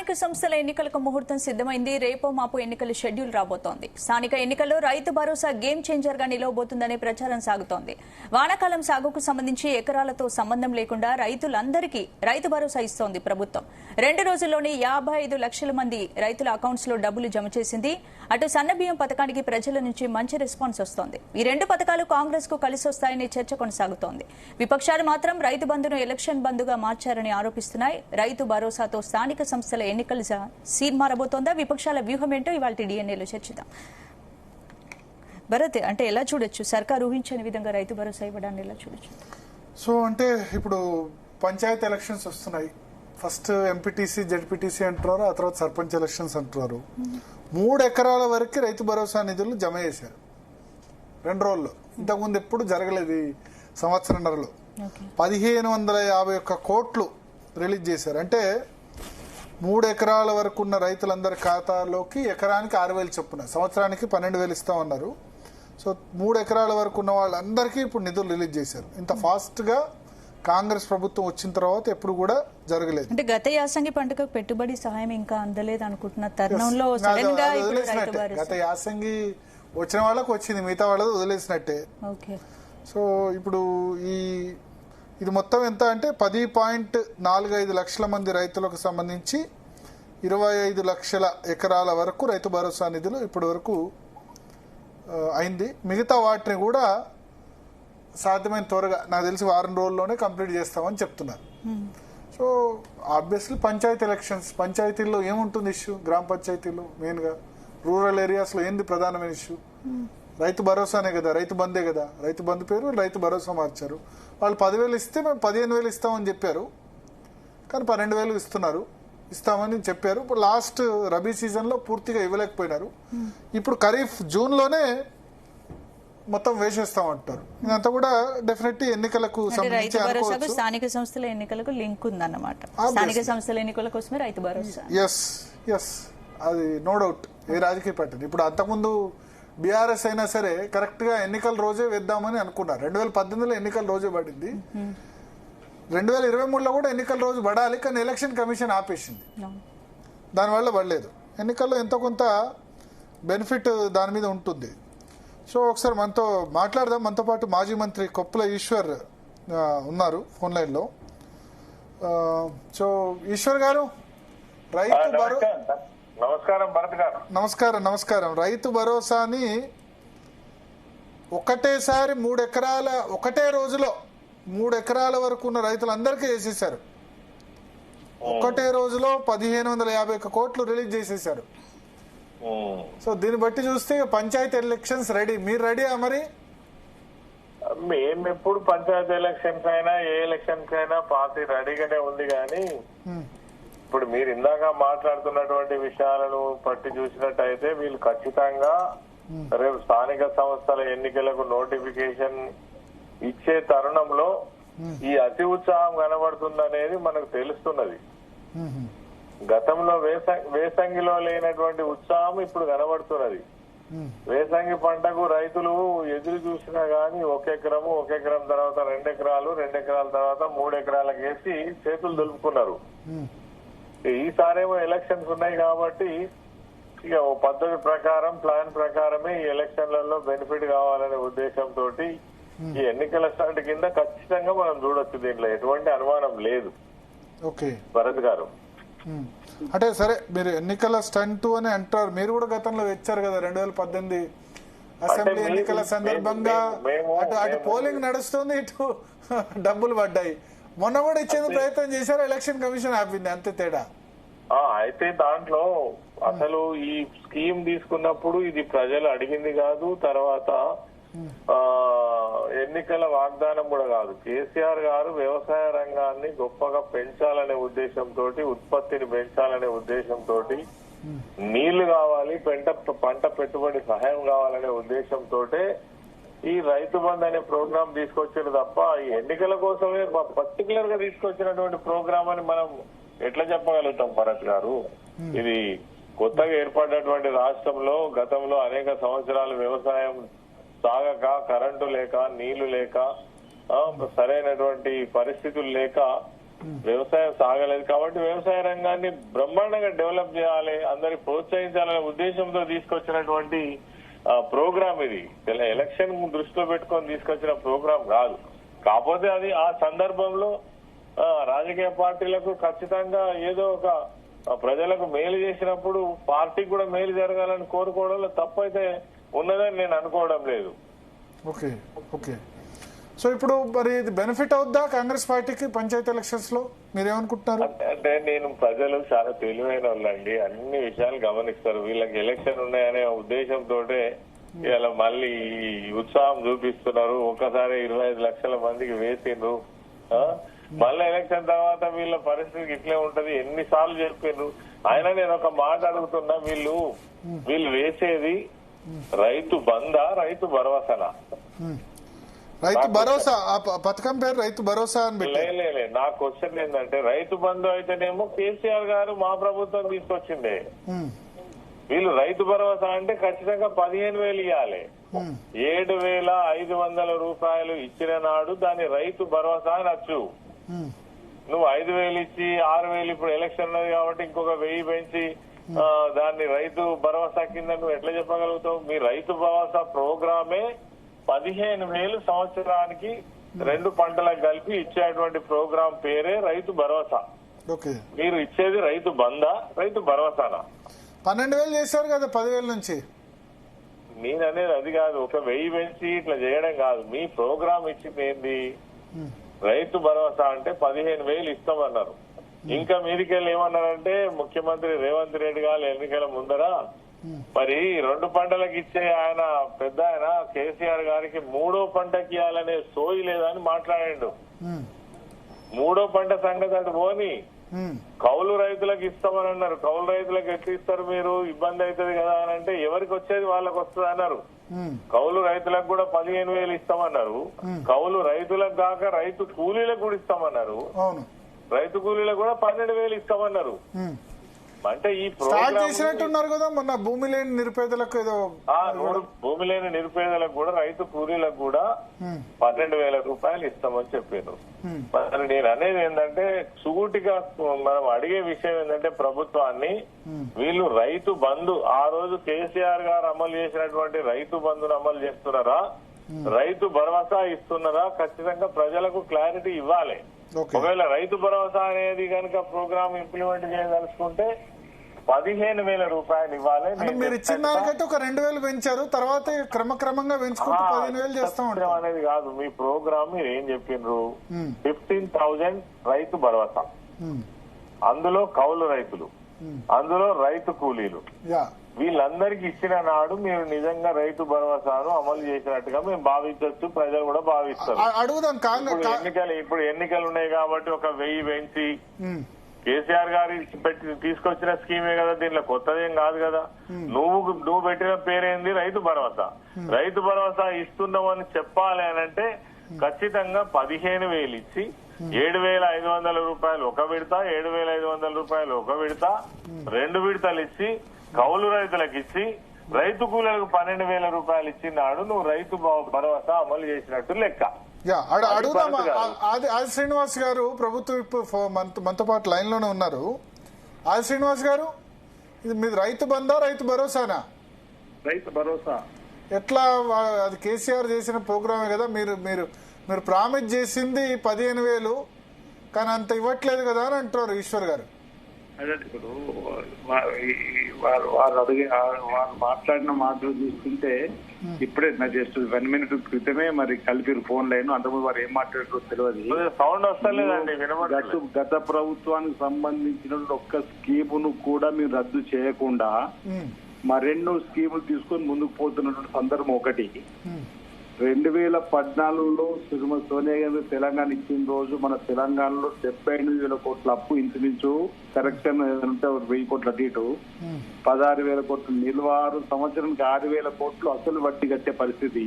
స్థానిక సంస్థల ఎన్నికలకు ముహూర్తం సిద్ధమైంది. రేపో మాపు ఎన్నికల షెడ్యూల్ రాబోతోంది. స్థానిక ఎన్నికల్లో రైతు భరోసా గేమ్ చేంజర్ గా నిలవబోతుందనే ప్రచారం సాగుతోంది. వానాకాలం సాగుకు సంబంధించి ఎకరాలతో సంబంధం లేకుండా రైతులందరికీ రైతు భరోసా ఇస్తోంది ప్రభుత్వం. 2 రోజుల్లోనే 55 లక్షల మంది రైతుల అకౌంట్స్ లో డబ్బులు జమ చేసింది. అటు సన్నబియ్యం పథకానికి ప్రజల నుంచి మంచి రెస్పాన్స్ వస్తోంది. ఈ 2 పథకాలు కాంగ్రెస్ కు కలిసొస్తాయనే చర్చ కొనసాగుతోంది. విపక్షాలు మాత్రం రైతు బంధును ఎలక్షన్ బంధుగా మార్చారని ఆరోపిస్తున్నాయి. రైతు భరోసాతో స్థానిక సంస్థల ఎన్నికలు సీన్ మారబోతోందా? విపక్షాల వ్యూహం ఏంటో ఇవాళ డిఎన్ఏలో చర్చిద్దాం. భరత్, అంటే ఎలా చూడొచ్చు సర్కారు ఊహించని విధంగా రైతు భరోసా ఇవ్వడాన్ని ఎలా చూడొచ్చు? సో అంటే ఇప్పుడు పంచాయతీ ఎలక్షన్స్ వస్తున్నాయి. ఫస్ట్ ఎంపీటీసీ జెడ్పీటీసీ అంటున్నారు, ఆ తర్వాత సర్పంచ్ ఎలక్షన్స్ అంటున్నారు. 3 ఎకరాల వరకు రైతు భరోసా నిధులు జమ చేశారు 2 రోజుల్లో. ఇంతకుముందు ఎప్పుడు జరగలేదు. ఈ సంవత్సరంన్నరలో 1551 కోట్లు రిలీజ్ చేశారు. అంటే 3 ఎకరాల వరకు ఉన్న రైతులందరి ఖాతాలోకి ఎకరానికి 6,000 చొప్పున, సంవత్సరానికి 12,000 ఇస్తామన్నారు. సో 3 ఎకరాల వరకు ఉన్న వాళ్ళందరికీ ఇప్పుడు నిధులు రిలీజ్ చేశారు. ఇంత ఫాస్ట్ గా కాంగ్రెస్ ప్రభుత్వం వచ్చిన తర్వాత ఎప్పుడు కూడా జరగలేదు. అంటే గత యాసంగి పంటకు పెట్టుబడి సహాయం ఇంకా అందలేదు అనుకుంటున్న తరుణంలో గత యాసంగి వచ్చిన వాళ్ళకి వచ్చింది, మిగతా వాళ్ళది వదిలేసినట్టే. సో ఇప్పుడు ఇది మొత్తం ఎంత అంటే 10.45 లక్షల మంది రైతులకు సంబంధించి 25 లక్షల ఎకరాల వరకు రైతు భరోసా నిధులు ఇప్పటి వరకు అయింది. మిగతా వాటిని కూడా సాధ్యమైన త్వరగా, నాకు తెలిసి 1 రోజుల్లోనే కంప్లీట్ చేస్తామని చెప్తున్నారు. సో ఆబ్వియస్లీ పంచాయతీ ఎలక్షన్స్, పంచాయతీల్లో ఏముంటుంది ఇష్యూ? గ్రామ పంచాయతీలో మెయిన్గా రూరల్ ఏరియాస్లో ఏంది ప్రధానమైన ఇష్యూ? రైతు భరోసానే కదా, రైతు బందే కదా. రైతు బంధు పేరు రైతు భరోసా మార్చారు. వాళ్ళు 10,000 ఇస్తే మేము 15,000 ఇస్తామని చెప్పారు, కానీ 12,000 ఇస్తామని చెప్పారు. ఇప్పుడు లాస్ట్ రబీ సీజన్లో పూర్తిగా ఇవ్వలేకపోయినారు. ఇప్పుడు ఖరీఫ్ జూన్లోనే మొత్తం వేసేస్తామంటారు. ఇదంతా కూడా డెఫినెట్లీ ఎన్నికలకు సంబంధించి స్థానిక సంస్థల ఎన్నికలకు లింక్ ఉందన్నమాట. స్థానిక సంస్థల ఎన్నికల కోసమే రైతు భరోసా. ఎస్ అది నో డౌట్. ఏ రాజకీయ పార్టీ ఇప్పుడు అంతకుముందు బీఆర్ఎస్ అయినా సరే కరెక్ట్ గా ఎన్నికల రోజే వేద్దామని అనుకున్నారు. 2018లో ఎన్నికల రోజే పడింది. 2023లో కూడా ఎన్నికల రోజు పడాలి, కానీ ఎలక్షన్ కమిషన్ ఆపేసింది. దానివల్ల పడలేదు. ఎన్నికల్లో ఎంతో కొంత బెనిఫిట్ దాని మీద ఉంటుంది. సో ఒకసారి మనతో మాట్లాడదాం. మనతో పాటు మాజీ మంత్రి కొప్పుల ఈశ్వర్ ఉన్నారు ఫోన్ లైన్ లో. సో ఈశ్వర్ గారు, నమస్కారం. రైతు భరోసాని ఒకటేసారి 3 ఎకరాల ఒకటే రోజులో 3 ఎకరాల వరకు ఉన్న రైతులందరికీ చేసేసారు. ఒకటే రోజులో 1551 కోట్లు రిలీజ్ చేసేసారు. సో దీన్ని బట్టి చూస్తే పంచాయతీ ఎలక్షన్స్ రెడీ. మీరు రెడీయా? మరి మేము ఎప్పుడు పంచాయతీ ఎలక్షన్స్ అయినా ఏ ఎలక్షన్స్ అయినా పార్టీ రెడీగానే ఉంది. కానీ ఇప్పుడు మీరు ఇందాక మాట్లాడుతున్నటువంటి విషయాలను పట్టి చూసినట్టయితే వీళ్ళు ఖచ్చితంగా రేపు స్థానిక సంస్థల ఎన్నికలకు నోటిఫికేషన్ ఇచ్చే తరుణంలో ఈ అతి ఉత్సాహం కనబడుతుందనేది మనకు తెలుస్తున్నది. గతంలో వేసంగిలో లేనటువంటి ఉత్సాహం ఇప్పుడు కనబడుతున్నది. వేసంగి పంటకు రైతులు ఎదురు చూసినా గానీ 1 ఎకరం తర్వాత 2 ఎకరాలు, 2 ఎకరాల తర్వాత 3 ఎకరాలకు వేసి చేతులు దులుపుకున్నారు. ఈసారేమో ఎలక్షన్స్ ఉన్నాయి కాబట్టి ఇక ఓ పద్ధతి ప్రకారం, ప్లాన్ ప్రకారమే ఈ ఎలక్షన్లలో బెనిఫిట్ కావాలనే ఉద్దేశంతో ఈ ఎన్నికల స్టంట్ కింద ఖచ్చితంగా మనం చూడొచ్చు. దీంట్లో ఎటువంటి అనుమానం లేదు. భరత్ గారు, అంటే సరే మీరు ఎన్నికల స్టంట్ అని అంటారు. మీరు కూడా గతంలో వచ్చారు కదా 2018 అసెంబ్లీ ఎన్నికల సందర్భంగా. అటు పోలింగ్ నడుస్తుంది, ఇటు డబ్బులు పడ్డాయి. మొన్న కూడా ఇచ్చేందుకు ప్రయత్నం చేశారు, ఎలక్షన్ కమిషన్ ఆపింది, అంతే తేడా. అయితే దాంట్లో అసలు ఈ స్కీమ్ తీసుకున్నప్పుడు ఇది ప్రజలు అడిగింది కాదు, తర్వాత ఎన్నికల వాగ్దానం కూడా కాదు. కేసీఆర్ గారు వ్యవసాయ రంగాన్ని గొప్పగా పెంచాలనే ఉద్దేశంతో, ఉత్పత్తిని పెంచాలనే ఉద్దేశంతో, నీళ్లు కావాలి, పంట పెట్టుబడి సహాయం కావాలనే ఉద్దేశంతో ఈ రైతు బంధు అనే ప్రోగ్రాం తీసుకొచ్చారు తప్ప ఈ ఎన్నికల కోసమే పర్టికులర్ గా తీసుకొచ్చినటువంటి ప్రోగ్రామ్ అని మనం ఎట్లా చెప్పగలుగుతాం భరత్ గారు? ఇది కొత్తగా ఏర్పడినటువంటి రాష్ట్రంలో గతంలో అనేక సంవత్సరాలు వ్యవసాయం సాగక, కరెంటు లేక, నీళ్లు లేక, సరైనటువంటి పరిస్థితులు లేక వ్యవసాయం సాగలేదు. కాబట్టి వ్యవసాయ రంగాన్ని బ్రహ్మాండంగా డెవలప్ చేయాలి, అందరికి ప్రోత్సహించాలనే ఉద్దేశంతో తీసుకొచ్చినటువంటి ప్రోగ్రామ్ ఇది. ఎలక్షన్ దృష్టిలో పెట్టుకొని తీసుకొచ్చిన ప్రోగ్రామ్ కాదు. కాకపోతే అది ఆ సందర్భంలో రాజకీయ పార్టీలకు ఖచ్చితంగా ఏదో ఒక ప్రజలకు మేలు చేసినప్పుడు పార్టీకి కూడా మేలు జరగాలని కోరుకోవడంలో తప్పైతే ఉన్నదని నేను అనుకోవడం లేదు. Okay okay. సో ఇప్పుడు మరి ఇది బెనిఫిట్ అవుద్దా కాంగ్రెస్ పార్టీకి పంచాయతీ ఎలక్షన్స్ లో, మీరేమనుకుంటున్నారు? అంటే నేను ప్రజలు చాలా తెలివైన వాళ్ళండి, అన్ని విషయాలు గమనిస్తారు. వీళ్ళకి ఎలక్షన్ ఉన్నాయనే ఉద్దేశంతో ఇలా మళ్ళీ ఉత్సాహం చూపిస్తున్నారు. ఒకసారి 25 లక్షల మందికి వేసిండ్రు, మళ్ళీ ఎలక్షన్ తర్వాత వీళ్ళ పరిస్థితి ఇట్లే ఉంటది. ఎన్నిసార్లు చెప్పిండ్రు. ఆయన నేను ఒక మాట అడుగుతున్నా, వీళ్ళు వేసేది రైతు బందా, రైతు భరోసానా? రైతు భరోసా పథకం పేరు రైతు భరోసా అని లే. నా క్వశ్చన్ ఏంటంటే, రైతు బంధు అయితేనేమో కేసీఆర్ గారు మా ప్రభుత్వం తీసుకొచ్చిండే. వీళ్ళు రైతు భరోసా అంటే ఖచ్చితంగా 15,000 ఇవ్వాలి. 7,500 రూపాయలు ఇచ్చిన నాడు దాన్ని రైతు భరోసా అనొచ్చు. నువ్వు 5,000 ఇచ్చి 6,000 ఇప్పుడు ఎలక్షన్ ఉన్నది కాబట్టి ఇంకొక 1,000 పెంచి దాన్ని రైతు భరోసా కింద నువ్వు ఎట్లా చెప్పగలుగుతావు? మీ రైతు భరోసా ప్రోగ్రామే 15,000 సంవత్సరానికి 2 పంటలకు కలిపి ఇచ్చేటువంటి ప్రోగ్రాం పేరే రైతు భరోసా. మీరు ఇచ్చేది రైతు బందా, రైతు భరోసానా? 12,000 చేశారు కదా 10,000 నుంచి. నేననేది అది కాదు, ఒక 1,000 పెంచి ఇట్లా చేయడం కాదు. మీ ప్రోగ్రాం ఇచ్చింది ఏంది? రైతు భరోసా అంటే 15,000 ఇస్తామన్నారు. ఇంకా మీదికెళ్ళి ఏమన్నారంటే, ముఖ్యమంత్రి రేవంత్ రెడ్డి గారు ఎన్నికల ముందర మరి 2 పంటలకు ఇచ్చే ఆయన పెద్ద ఆయన కేసీఆర్ గారికి 3వ పంటకి ఇవ్వాలనే సోయి లేదని మాట్లాడాడు. 3వ పంట సంగతి అటు పోని కౌలు రైతులకు ఇస్తామని అన్నారు. కౌలు రైతులకు ఎట్లా ఇస్తారు మీరు? ఇబ్బంది అవుతుంది కదా అని అంటే, ఎవరికి వచ్చేది వాళ్ళకి వస్తుంది అన్నారు. కౌలు రైతులకు కూడా 15,000 ఇస్తామన్నారు. కౌలు రైతులకు కాక రైతు కూలీలకు కూడా ఇస్తామన్నారు. రైతు కూలీలకు కూడా 12,000 ఇస్తామన్నారు. అంటే ఈ చేసినట్టున్నారు కదా మొన్న భూమి లేని నిరుపేదలకు, ఏదో భూమి లేని నిరుపేదలకు కూడా రైతు కూలీలకు కూడా 12,000 రూపాయలు ఇస్తామని చెప్పారు. మరి నేను అనేది ఏంటంటే, సుగూటిగా మనం అడిగే విషయం ఏంటంటే, ప్రభుత్వాన్ని వీళ్ళు రైతు బంధు ఆ రోజు కేసీఆర్ గారు అమలు చేసినటువంటి రైతు బంధును అమలు చేస్తున్నారా, రైతు భరోసా ఇస్తున్నారా? ఖచ్చితంగా ప్రజలకు క్లారిటీ ఇవ్వాలి. ఒకవేళ రైతు భరోసా అనేది కనుక ప్రోగ్రామ్ ఇంప్లిమెంట్ చేయదలుచుకుంటే 15,000 రూపాయలు ఇవ్వాలి. మీరు ఇచ్చిన దానికంటే ఒక 2,000 పెంచారు, తర్వాత క్రమక్రమంగా పెంచుకుంటూ 15,000 చేస్తా ఉంటాం అనేది కాదు. మీ ప్రోగ్రామ్ మీరు ఏం చెప్పిండ్రు? 15,000 రైతు భరోసా, అందులో కౌలు రైతులు, అందులో రైతు కూలీలు, వీళ్ళందరికి ఇచ్చిన నాడు మీరు నిజంగా రైతు భరోసాను అమలు చేసినట్టుగా మేము భావించవచ్చు, ప్రజలు కూడా భావిస్తారు. ఇప్పుడు ఎన్నికలు ఉన్నాయి కాబట్టి ఒక 1,000 పెంచి కేసీఆర్ గారి తీసుకొచ్చిన స్కీమే కదా, దీనిలో కొత్తదేం కాదు కదా. నువ్వు పెట్టిన పేరేంది? రైతు భరోసా. రైతు భరోసా ఇస్తున్నామని చెప్పాలి అని అంటే ఖచ్చితంగా 15,000 ఇచ్చి 7,500 రూపాయలు ఒక విడత, 7,500 రూపాయలు ఒక విడత, 2 విడతలు ఇచ్చి కౌలు రైతులకు ఇచ్చి రైతు కూలీలకు 12,000 రూపాయలు ఇచ్చినాడు నువ్వు రైతు భరోసా అమలు చేసినట్టు లెక్క. అడుగుదాం. ఆది శ్రీనివాస్ గారు ప్రభుత్వం ఇప్పుడు మనతో పాటు లైన్ లోనే ఉన్నారు. ఆది శ్రీనివాస్ గారు, ఇది మీది రైతు బందా, రైతు భరోసానా? రైతు భరోసా. ఎట్లా? అది కేసీఆర్ చేసిన ప్రోగ్రామే కదా. మీరు ప్రామిస్ చేసింది 15,000, కానీ అంత ఇవ్వట్లేదు కదా అని అంటారు ఈశ్వర్ గారు. అదే ఇప్పుడు వారు మాట్లాడిన మాటలు చూస్తుంటే ఇప్పుడే నా జస్ట్ 1 minute క్రితమే మరి కలిపిరు ఫోన్ లైన్. అంతకుముందు వారు ఏం మాట్లాడారో తెలియదు. గత ప్రభుత్వానికి సంబంధించిన ఒక్క స్కీమును కూడా మీరు రద్దు చేయకుండా మరెన్నో స్కీములు తీసుకొని ముందుకు పోతున్నటువంటి సందర్భం ఒకటి. 2014లో శ్రీమతి సోనియా గాంధీ తెలంగాణ ఇచ్చిన రోజు మన తెలంగాణలో 78,000 కోట్ల అప్పు ఇంచుమించు కరెక్షన్ 1,000 కోట్ల అటు ఇటు 16,000 కోట్లు నిల్వారు, సంవత్సరానికి 6,000 కోట్లు అసలు వడ్డీ కట్టే పరిస్థితి.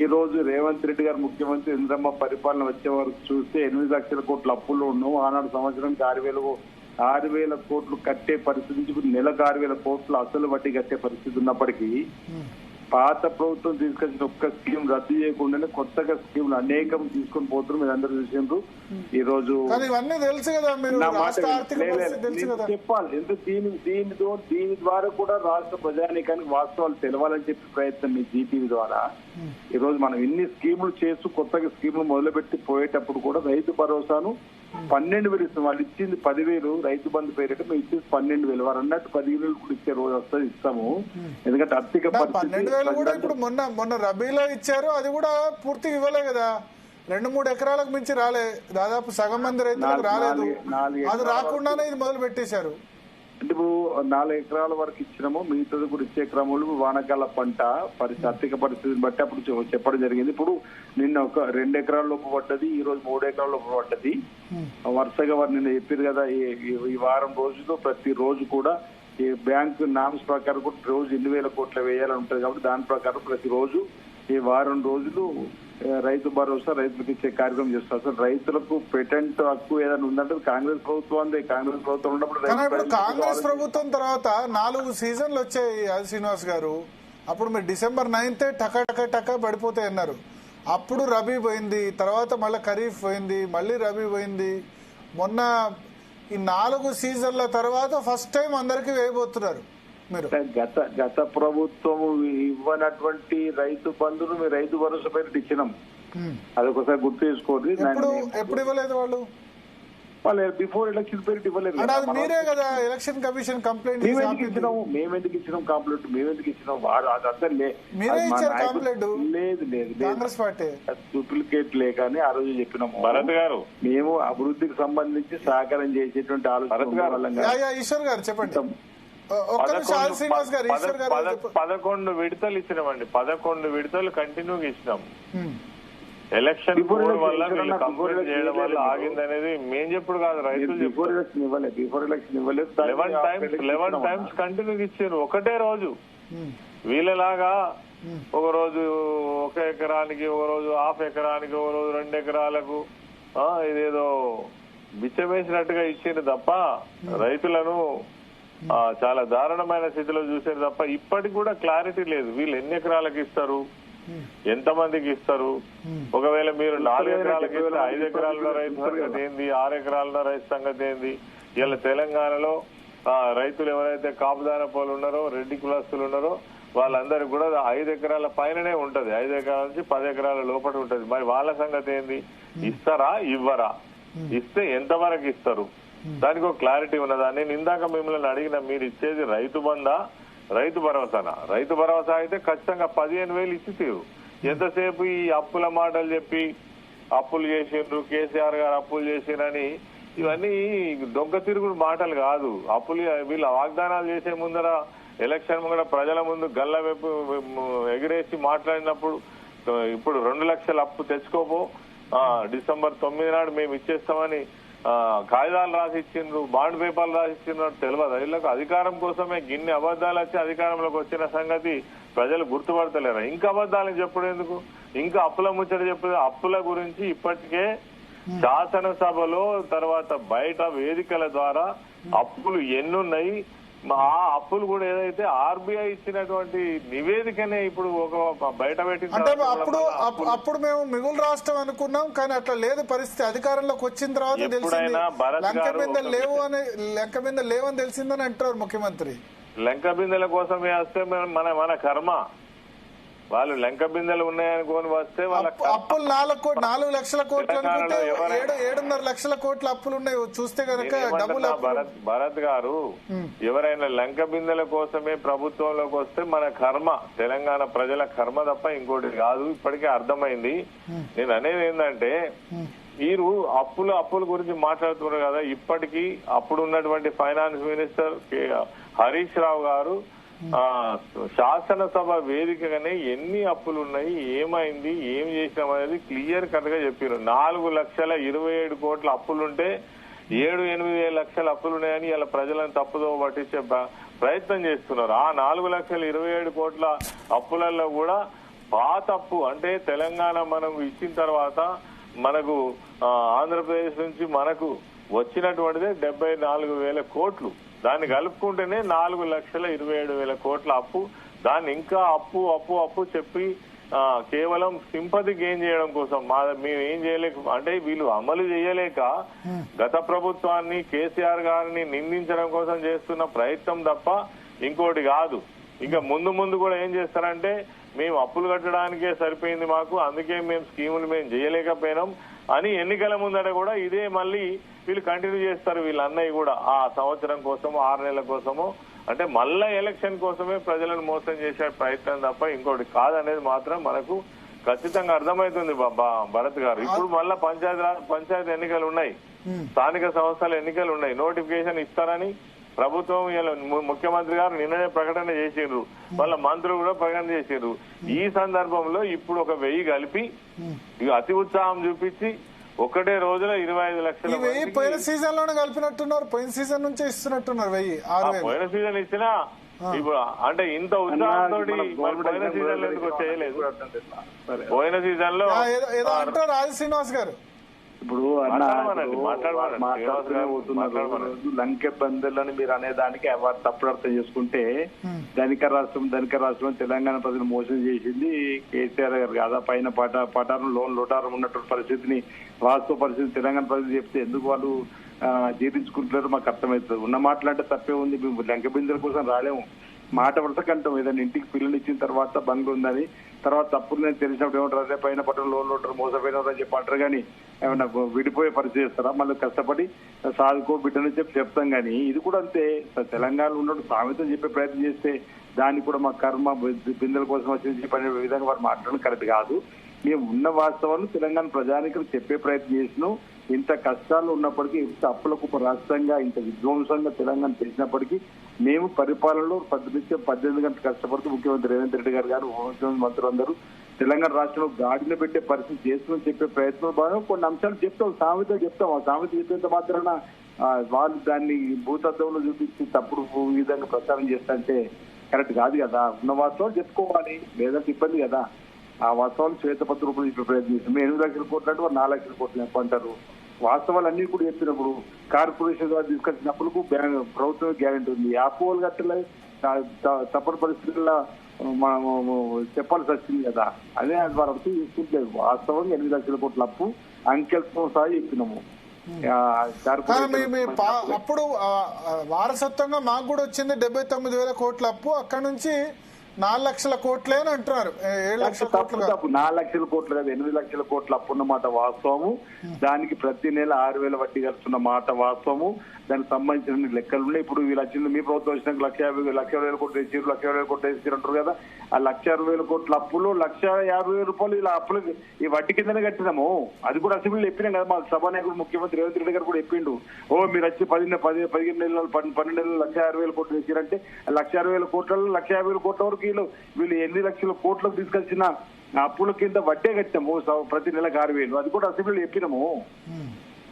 ఈ రోజు రేవంత్ రెడ్డి గారు ముఖ్యమంత్రి ఇంద్రమ్మ పరిపాలన వచ్చే వరకు చూస్తే 8 లక్షల కోట్ల అప్పులు ఉన్నావు. ఆనాడు సంవత్సరానికి 6,000 కోట్లు కట్టే పరిస్థితి నుంచి నెలకు 6,000 కోట్లు అసలు వడ్డీ కట్టే పరిస్థితి ఉన్నప్పటికీ పాత ప్రభుత్వం తీసుకొచ్చిన ఒక్క స్కీమ్ రద్దు చేయకుండానే కొత్తగా స్కీమ్లు అనేకం తీసుకొని పోతున్నారు. మీరు అందరూ చూసిండ్రు. ఈ రోజు ఇవన్నీ తెలుసు కదా, మీరు రాష్ట్ర ఆర్థిక పరిస్థితి తెలుసు కదా. చెప్పాలి ఎందుకు దీని ద్వారా కూడా రాష్ట్ర ప్రజానీకానికి వాస్తవాలు తెలవాలని చెప్పి ప్రయత్నం మీ జీటీవీ ద్వారా. ఈ రోజు మనం ఇన్ని స్కీములు చేస్తూ కొత్తగా స్కీములు మొదలుపెట్టి పోయేటప్పుడు కూడా రైతు భరోసాను 12,000 ఇస్తాం. వాళ్ళు ఇచ్చింది 10,000 రైతు బంధు పేరిట మేము ఇచ్చేది 12,000. వారు అన్నట్టు 10,000 కూడా ఇచ్చే రోజు వస్తుంది, ఇస్తాము. ఎందుకంటే ఆర్థిక 12,000 కూడా ఇప్పుడు మొన్న రబీలో ఇచ్చారు, అది కూడా పూర్తిగా ఇవ్వలే కదా. 2-3 ఎకరాలకు మించి రాలే, దాదాపు సగం మంది రైతులకు రాలేదు. అది రాకుండానే ఇది మొదలు పెట్టేశారు. అంటే ఇప్పుడు 4 ఎకరాల వరకు ఇచ్చినాము, మిగతాది కూడా ఇచ్చే క్రమంలో వానకాల పంట ఆర్థిక పరిస్థితిని బట్టి అప్పుడు చెప్పడం జరిగింది. ఇప్పుడు నిన్న ఒక 2 ఎకరాల లోపు పడ్డది, ఈ రోజు 3 ఎకరాల లోపు పడ్డది. వరుసగా వారు నిన్న చెప్పారు కదా, ఈ వారం రోజుల్లో ప్రతి రోజు కూడా ఈ బ్యాంకు నామ్స్ ప్రకారం కూడా రోజు 8,000 కోట్లు వేయాలని ఉంటుంది. కాబట్టి దాని ప్రకారం ప్రతిరోజు ఈ వారం రోజులు రైతు భరోసా రైతులకు ఇచ్చే కార్యక్రమం చేస్తారు. అసలు రైతులకు పేటెంట్ హక్కు ఏదైనా ఉందంటే కాంగ్రెస్ ప్రభుత్వం కాంగ్రెస్ ప్రభుత్వం ఉన్నప్పుడు కాంగ్రెస్ ప్రభుత్వం తర్వాత 4 సీజన్లు వచ్చాయి అది శ్రీనివాస్ గారు. అప్పుడు మీరు December 9th టక పడిపోతాయి అన్నారు. అప్పుడు రబీ పోయింది, తర్వాత మళ్ళీ ఖరీఫ్ పోయింది, మళ్ళీ రబీ పోయింది. మొన్న ఈ 4 సీజన్ల తర్వాత ఫస్ట్ టైం అందరికి వేయబోతున్నారు మీరు. గత ప్రభుత్వం ఇవ్వనటువంటి రైతు బంధులు మీ రైతు భరోసా పేరు ఇచ్చినాం. అదొకసారి గుర్తు చేసుకోండి. ఎప్పుడు ఇవ్వలేదు వాళ్ళు బిఫోర్ ఎలక్షన్ పేరు ఇవ్వలేదు. మీరే కదా ఎలక్షన్ కమిషన్ కంప్లైంట్ మేమెందుకు ఇచ్చినాం కంప్లైంట్? మేమెందుకు ఇచ్చినాం? లేదు కాంగ్రెస్ పార్టీ డూప్లికేట్ లేకని ఆ రోజు చెప్పినాము. భరత్ గారు మేము అభివృద్ధికి సంబంధించి సహకారం చేసేటువంటి ఆలోచన. ఈశ్వర్ గారు చెప్పండి. 11 విడతలు ఇచ్చినామండి. 11 విడతలు కంటిన్యూగా ఇచ్చినాం. ఎలక్షన్ వల్ల వీళ్ళు కంప్లీట్ చేయడం వల్ల ఆగింది అనేది మేము చెప్పుడు కాదు, రైతులు బిఫోర్ ఎలక్షన్ ఇవ్వలేదు. 11 టైమ్స్ కంటిన్యూగా ఇచ్చారు ఒకటే రోజు. వీళ్ళలాగా ఒక రోజు 1 ఎకరానికి, ఒక రోజు హాఫ్ ఎకరానికి, ఒక రోజు 2 ఎకరాలకు ఇదేదో బిచ్చమేసినట్టుగా ఇచ్చింది తప్ప రైతులను చాలా దారుణమైన స్థితిలో చూసారు తప్ప ఇప్పటికి కూడా క్లారిటీ లేదు. వీళ్ళు ఎన్ని ఎకరాలకు ఇస్తారు, ఎంతమందికి ఇస్తారు. ఒకవేళ మీరు 4 ఎకరాలకి ఇస్తే 5 ఎకరాల రైతు సంగతి ఏంది, 6 ఎకరాల రైతు సంగతి ఏంది? ఇలా తెలంగాణలో రైతులు ఎవరైతే కాపుదాన పోలు ఉన్నారో, రెడ్డి కులస్తులు ఉన్నారో వాళ్ళందరికీ కూడా 5 ఎకరాల పైననే ఉంటది. 5 ఎకరాల నుంచి 10 ఎకరాల లోపల ఉంటది. మరి వాళ్ళ సంగతి ఏంది? ఇస్తారా, ఇవ్వరా? ఇస్తే ఎంతవరకు ఇస్తారు? దానికి ఒక క్లారిటీ ఉన్నదా? నేను ఇందాక మిమ్మల్ని అడిగిన, మీరు ఇచ్చేది రైతు బందా, రైతు భరోసానా? రైతు భరోసా అయితే ఖచ్చితంగా 15,000 ఇచ్చి తీరు. ఎంతసేపు ఈ అప్పుల మాటలు చెప్పి అప్పులు చేసిండ్రు, కేసీఆర్ గారు అప్పులు చేసిండ్రని ఇవన్నీ దొంగ తిరుగుడు మాటలు కాదు. అప్పులు వీళ్ళు వాగ్దానాలు చేసే ముందర ఎలక్షన్ ముందర ప్రజల ముందు గల్ల వైపు ఎగిరేసి మాట్లాడినప్పుడు ఇప్పుడు 2 లక్షల అప్పు తెచ్చుకోపో, December 9 నాడు మేము ఇచ్చేస్తామని కాగితాలు రాసి ఇచ్చిండ్రు, బాండ్ పేపర్లు రాసి ఇచ్చిండ్రు తెలియదు. వీళ్ళకు అధికారం కోసమే గిన్ని అబద్దాలు వచ్చి అధికారంలోకి వచ్చిన సంగతి ప్రజలు గుర్తుపడతలేరు. ఇంకా అబద్దాలను చెప్పడం ఎందుకు? ఇంకా అప్పుల ముచ్చట చెప్పదు. అప్పుల గురించి ఇప్పటికే శాసనసభలో తర్వాత బయట వేదికల ద్వారా అప్పులు ఎన్నున్నాయి. ఆ అప్పులు కూడా ఏదైతే ఆర్బీఐ ఇచ్చినటువంటి నివేదికనే ఇప్పుడు ఒక బయట పెట్టి, అప్పుడు మేము మిగులు రాష్ట్రం అనుకున్నాం, కానీ అట్లా లేదు పరిస్థితి. అధికారంలోకి వచ్చిన తర్వాత లెక్క బిందె లేవని తెలిసిందని అంటారు ముఖ్యమంత్రి. లెక్క బిందెల కోసం వేస్తే మన కర్మ. వాళ్ళు లెక్క బిందెలు ఉన్నాయనుకోని వస్తే వాళ్ళ అప్పులు 4 లక్షల కోట్లు అనుకుంటే 7.5 లక్షల కోట్ల అప్పులు ఉన్నాయి. చూస్తే కనుక డబ్బులు. భరత్ గారు, ఎవరైనా లెక్క బిందెల కోసమే ప్రభుత్వంలోకి వస్తే మన కర్మ, తెలంగాణ ప్రజల కర్మ తప్ప ఇంకోటి కాదు. ఇప్పటికే అర్థమైంది. నేను అనేది ఏంటంటే, మీరు అప్పుల గురించి మాట్లాడుతున్నారు కదా. ఇప్పటికీ అప్పుడు ఉన్నటువంటి ఫైనాన్స్ మినిస్టర్ హరీష్ రావు గారు శాసనసభ వేదికగానే ఎన్ని అప్పులు ఉన్నాయి, ఏమైంది, ఏం చేసినాం అనేది క్లియర్ కట్ గా చెప్పారు. 4,27 కోట్ల అప్పులుంటే 7-8 లక్షల అప్పులున్నాయని ఇలా ప్రజలను తప్పుదో పట్టించే ప్రయత్నం చేస్తున్నారు. ఆ 4,27 కోట్ల అప్పులలో కూడా పాత అప్పు అంటే తెలంగాణ మనం ఇచ్చిన తర్వాత మనకు ఆంధ్రప్రదేశ్ నుంచి మనకు వచ్చినటువంటిదే 74,000 కోట్లు. దాన్ని కలుపుకుంటేనే 4,27,000 కోట్ల అప్పు దాన్ని ఇంకా అప్పు అప్పు అప్పు చెప్పి కేవలం సింపతి గెయిన్ చేయడం కోసం మేము ఏం చేయలేక అంటే వీళ్ళు అమలు చేయలేక గత ప్రభుత్వాన్ని కేసీఆర్ గారిని నిందించడం కోసం చేస్తున్న ప్రయత్నం తప్ప ఇంకోటి కాదు. ఇంకా ముందు ముందు కూడా ఏం చేస్తారంటే మేము అప్పులు కట్టడానికే సరిపోయింది మాకు, అందుకే మేము స్కీములు మేము చేయలేకపోయినాం అని ఎన్నికల ముందట కూడా ఇదే మళ్ళీ వీళ్ళు కంటిన్యూ చేస్తారు. వీళ్ళ అన్నయ్య కూడా ఆ సంవత్సరం కోసమో 6 నెలల కోసమో అంటే మళ్ళా ఎలక్షన్ కోసమే ప్రజలను మోసం చేసే ప్రయత్నం తప్ప ఇంకోటి కాదనేది మాత్రం మనకు ఖచ్చితంగా అర్థమవుతుంది భరత్ గారు. ఇప్పుడు మళ్ళా పంచాయతీ ఎన్నికలు ఉన్నాయి, స్థానిక సంస్థల ఎన్నికలు ఉన్నాయి. నోటిఫికేషన్ ఇస్తారని ప్రభుత్వం ముఖ్యమంత్రి గారు నిన్ననే ప్రకటన చేసిండ్రు, వాళ్ళ మంత్రులు కూడా ప్రకటన చేసిండ్రు. ఈ సందర్భంలో ఇప్పుడు ఒక 1000 కలిపి అతి ఉత్సాహం చూపించి ఒకటే రోజులో 25 లక్షల పోయిన సీజన్ లోనే కలిపినట్టున్నారు, పోయిన సీజన్ నుంచే ఇస్తున్నట్టున్నారు 1000. పోయిన సీజన్ ఇచ్చినా ఇప్పుడు అంటే ఇంత ఉత్సాహంతో పోయిన సీజన్ లో ఎందుకు చేయలేదు? పోయిన సీజన్ లో ఏదో అంటారు రాజు శ్రీనివాస్ గారు. ఇప్పుడు లంకె బందర్లని మీరు అనేదానికి తప్పుడు అర్థం చేసుకుంటే ధనిక రాష్ట్రం తెలంగాణ ప్రజలు మోసం చేసింది కేసీఆర్ గారు కాదా? పైన పటారం లోటారం ఉన్నటువంటి పరిస్థితిని, వాస్తవ పరిస్థితి తెలంగాణ ప్రజలు చెప్తే ఎందుకు వాళ్ళు జీర్ణించుకుంటున్నారు మాకు అర్థమవుతుంది. ఉన్న మాటలంటే తప్పే ఉంది. మేము లంకె బిందెల కోసం రాలేము, మాట వరుస కంటాం. ఏదైనా ఇంటికి పిల్లలు ఇచ్చిన తర్వాత బంగ్లు ఉందని తర్వాత తప్పుడు నేను తెలిసినప్పుడు ఏమంటారు, అదే పైన పట్టణం లోన్లు ఉంటారు మోసపోయినారు అని చెప్పి అంటారు. కానీ ఏమన్నా విడిపోయే పరిస్థితి చేస్తారా? మళ్ళీ కష్టపడి సాదుకో బిడ్డని చెప్పి చెప్తాం. కానీ ఇది కూడా అంతే, తెలంగాణలో ఉన్నట్టు సామెతం చెప్పే ప్రయత్నం చేస్తే దాన్ని కూడా మా కర్మ బిందెల కోసం వచ్చి చెప్పే విధంగా వారు మాట్లాడడం కరెక్ట్ కాదు. మేము ఉన్న వాస్తవాలను తెలంగాణ ప్రజానికి చెప్పే ప్రయత్నం చేసినాం. ఇంత కష్టాలు ఉన్నప్పటికీ, ఇంత అప్పులకు రాష్ట్రంగా ఇంత విధ్వంసంగా తెలంగాణ చేసినప్పటికీ మేము పరిపాలనలో 18 గంటలు కష్టపడుతూ ముఖ్యమంత్రి రేవంత్ రెడ్డి గారు ముఖ్యమంత్రి మంత్రులందరూ తెలంగాణ రాష్ట్రంలో గాడిన పెట్టే పరిస్థితి చేస్తుందని చెప్పే ప్రయత్నం భాగం కొన్ని అంశాలు చెప్తాం, సామెత చెప్తాం. ఆ సామెత చెప్పేంత మాత్రాన వాళ్ళు దాన్ని భూతత్వంలో చూపించి తప్పుడు విధంగా ప్రచారం చేస్తుంటే కరెక్ట్ కాదు కదా. ఉన్న వాస్తవాలు చెప్పుకోవాలి, లేదంటే ఇబ్బంది కదా. ఆ వాస్తవాలు శ్వేతపత్ర రూపంలో చెప్పే ప్రయత్నం చేస్తాం. 8 లక్షల కోట్లు అంటే 4 లక్షల కోట్లు చెప్పంటారు. వాస్తవాలు అన్ని కూడా చెప్పినప్పుడు కార్పొరేషన్ ద్వారా తీసుకొచ్చినప్పుడు ప్రభుత్వం గ్యారెంటీ ఉంది. అపోలు గట్టలే తప్పని పరిస్థితుల్లో చెప్పాల్సి వచ్చింది కదా. అదే వారు అర్థం తీసుకుంటలేదు. వాస్తవంగా 8 లక్షల కోట్ల అప్పు అంకెలతో సహా చెప్పినాము. అప్పుడు వారసత్వంగా మాకు కూడా వచ్చింది 79,000 కోట్ల అప్పు. అక్కడ నుంచి 4 లక్షల కోట్లే అని అంటున్నారు. 7 లక్షల కోట్లు 4 లక్షల కోట్లు కాదు, 8 లక్షల కోట్ల అప్పు ఉన్నమాట వాస్తవము. దానికి ప్రతి నెల 6,000 వడ్డీ కలుస్తున్న మాట వాస్తవము. దానికి సంబంధించిన లెక్కలు ఉన్నాయి. ఇప్పుడు వీళ్ళు వచ్చింది మీ ప్రభుత్వం వచ్చినాక 1,50,000 కోట్లు వేసారు, 1,50,000 కోట్లు వేసారు అంటారు కదా. ఆ 1,60,000 కోట్ల అప్పులు 1,50,000 రూపాయలు ఇలా అప్పులు ఈ వడ్డీ కిందనే కట్టినాము. అది కూడా అసెంబ్లీలో చెప్పినాం కదా. మా సభానాయకుడు ముఖ్యమంత్రి రేవంత్ రెడ్డి గారు కూడా చెప్పిండు, మీరు వచ్చి 15 నెలలు 12 నెలలు 1,60,000 కోట్లు వేసారంటే 1,60,000 కోట్లలో 1,50,000 కోట్ల వరకు వీళ్ళు 8 లక్షల కోట్లకు తీసుకొచ్చిన అప్పుల కింద వడ్డే కట్టాము ప్రతి నెలకు 6,000. అది కూడా అసెంబ్లీలో చెప్పినాము.